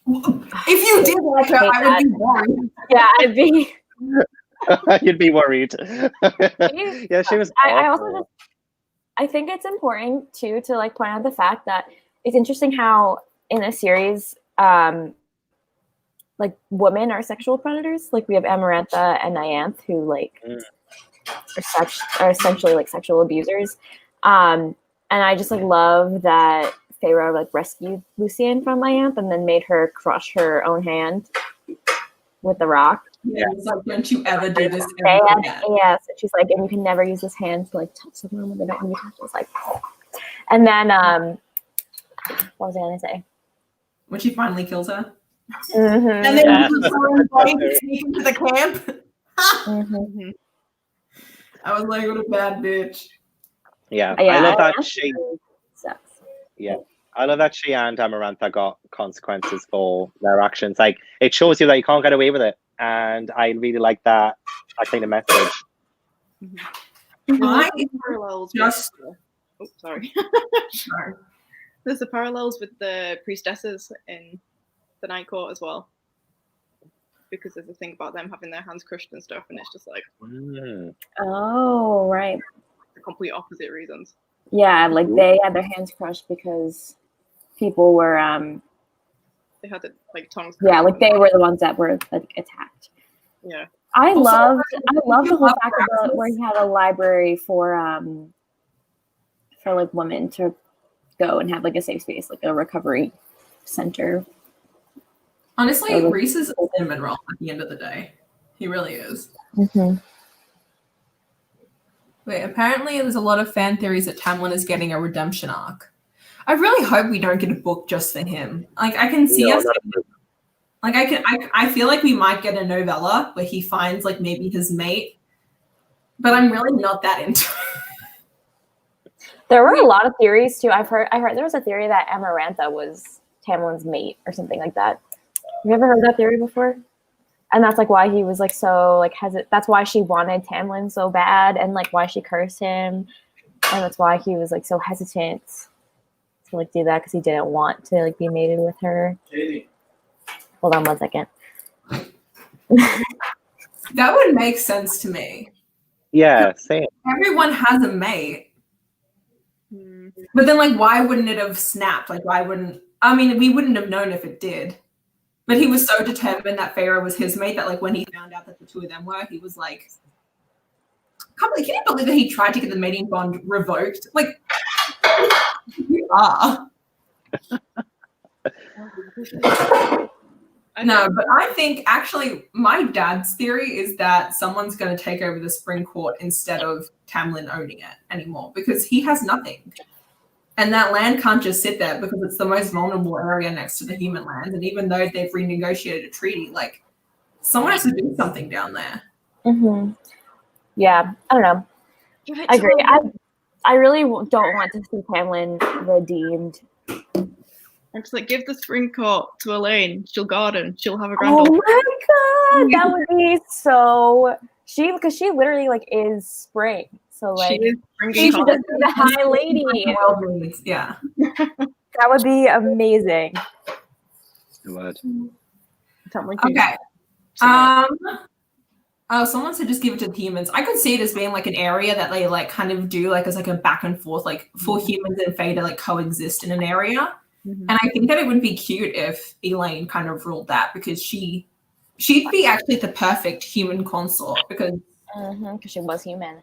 If you did like her, I would be worried. Yeah, I'd be. You'd be worried. Yeah, she was. I think it's important too to like point out the fact that it's interesting how in a series, like women are sexual predators. Like we have Amarantha and Nyanth, who like are essentially like sexual abusers. And I just like love that Feyre like rescued Lucienne from Nyanth and then made her crush her own hand with the rock. Yeah, it's like, don't you ever do this They ever had, again. yes, she's like, and you can never use this hand to like touch someone when they don't want to be touched. It's like, and then what was I gonna say? When she finally kills her. Mm-hmm. And then sneak into the camp. Mm-hmm. I was like, what a bad bitch. Yeah, Yeah, I love that I she. sucks. Yeah, I love that she and Amarantha got consequences for their actions. Like, it shows you that you can't get away with it, and I really like that kind of message. I Parallels. just Oh, sorry. sorry. There's the parallels with the priestesses in the Night Court as well, because there's a thing about them having their hands crushed and stuff, and it's just like Oh, right. the complete opposite reasons. Yeah, like they had their hands crushed because people were They had the like tongues. yeah, like they were the ones that were like attacked. Yeah. I Also, loved the whole fact praxis. about where he had a library for like women to go and have like a safe space, like a recovery center. Honestly, Reese is a cinnamon roll at the end of the day. He really is. Mm-hmm. Wait, apparently there's a lot of fan theories that Tamlin is getting a redemption arc. I really hope we don't get a book just for him. Like, I can see us. Like, I feel like we might get a novella where he finds like maybe his mate, but I'm really not that into it. There were a lot of theories too. I heard there was a theory that Amarantha was Tamlin's mate or something like that. Have you ever heard that theory before? And that's like why he was like so like hesitant. That's why she wanted Tamlin so bad, and like why she cursed him, and that's why he was like so hesitant to like do that because he didn't want to like be mated with her. Katie. Hold on 1 second. That would make sense to me. Yeah, same. Everyone has a mate. But then, like, why wouldn't it have snapped? Like, why wouldn't... I mean, we wouldn't have known if it did. But he was so determined that Feyre was his mate that, like, when he found out that the two of them were, he was like... Can you believe that he tried to get the mating bond revoked? Like, you are. No, but I think actually my dad's theory is that someone's going to take over the Spring Court instead of Tamlin owning it anymore because he has nothing. And that land can't just sit there because it's the most vulnerable area next to the human land. And even though they've renegotiated a treaty, like someone has to do something down there. Mm-hmm. Yeah, I don't know. I agree. I really don't want to see Tamlin redeemed. I'm just like, give the Spring Court to Elaine. She'll garden. She'll have a Oh granddaughter. my god, that would be so. Because she literally like is spring. So like she should just be the high lady. Yeah, that would be amazing. Okay. Oh, someone said just give it to the humans. I could see it as being like an area that they like kind of do like as like a back and forth, like for humans and Fae to like coexist in an area. And I think that it would be cute if Elaine kind of ruled that because she'd be actually the perfect human consort because she was human.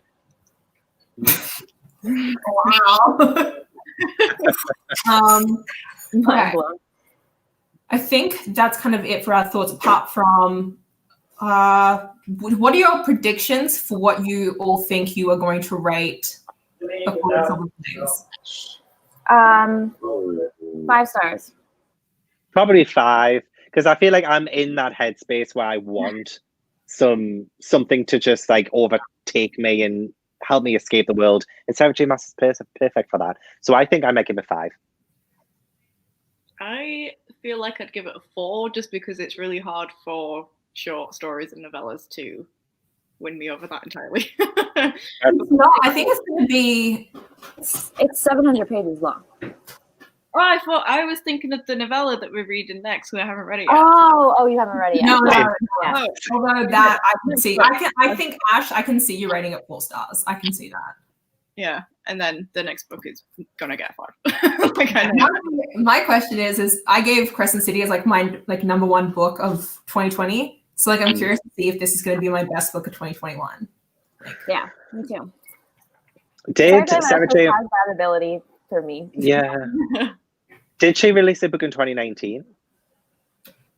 Wow. Okay. I think that's kind of it for our thoughts. Apart from, what are your predictions for what you all think you are going to rate according to some of the things? 5 stars. Probably 5, because I feel like I'm in that headspace where I want something to just like overtake me and help me escape the world. And SJMaas is perfect for that. So I think I might give it 5. I feel like I'd give it a 4 just because it's really hard for short stories and novellas to win me over that entirely. No, I think it's going to be... It's 700 pages long. Oh, I was thinking of the novella that we're reading next, so I haven't read it yet. Oh, you haven't read it yet. No. Yeah. Although that I can see. I think, Ash, I can see you rating it 4 stars. I can see that. Yeah, and then the next book is gonna get 5. My question is I gave Crescent City as like my like number 1 book of 2020. So like I'm curious to see if this is going to be my best book of 2021. Yeah, me too. Did Sarah J has that ability for me? Yeah. Did she release a book in 2019?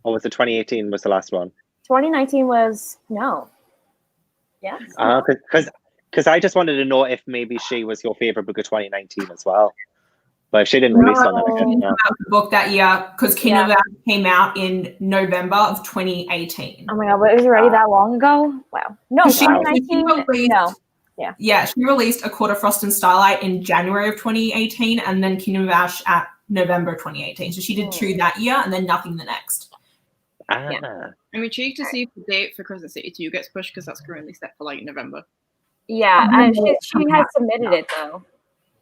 Or was it 2018 was the last one? 2019 was no. Yes. Because I just wanted to know if maybe she was your favorite book of 2019 as well. But if she didn't release on that again, the book that year because Kingdom of Ash came out in November of 2018. Oh my god, but it was already that long ago? Wow. No, 2019. No. Yeah. Yeah, she released A Court of Frost and Starlight in January of 2018 and then Kingdom of Ash at November 2018. So she did 2 that year and then nothing the next. I'm intrigued to see if the date for Crescent City 2 gets pushed because that's currently set for like November. Yeah, and she has submitted it though.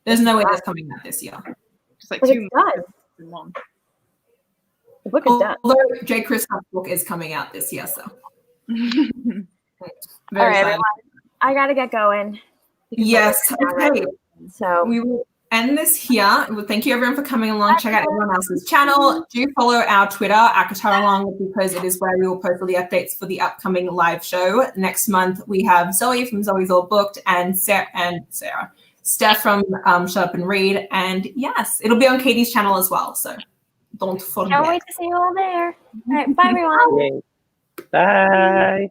There's no way that's coming out this year. Just like But 2 it's done. months. The book is done. Although J. Kristoff's book is coming out this year, so. All right, everyone. I gotta get going. Yes. Okay. So we will end this here. Well, thank you everyone for coming along. Check out everyone else's channel. Do follow our Twitter, ACOTARALONG, because it is where we will post all the updates for the upcoming live show. Next month, we have Zoe from Zoe's All Booked and Sarah. Steph from Shut Up and Read. And yes, it'll be on Katie's channel as well. So don't forget. can't wait to see you all there. All right, bye everyone. Bye.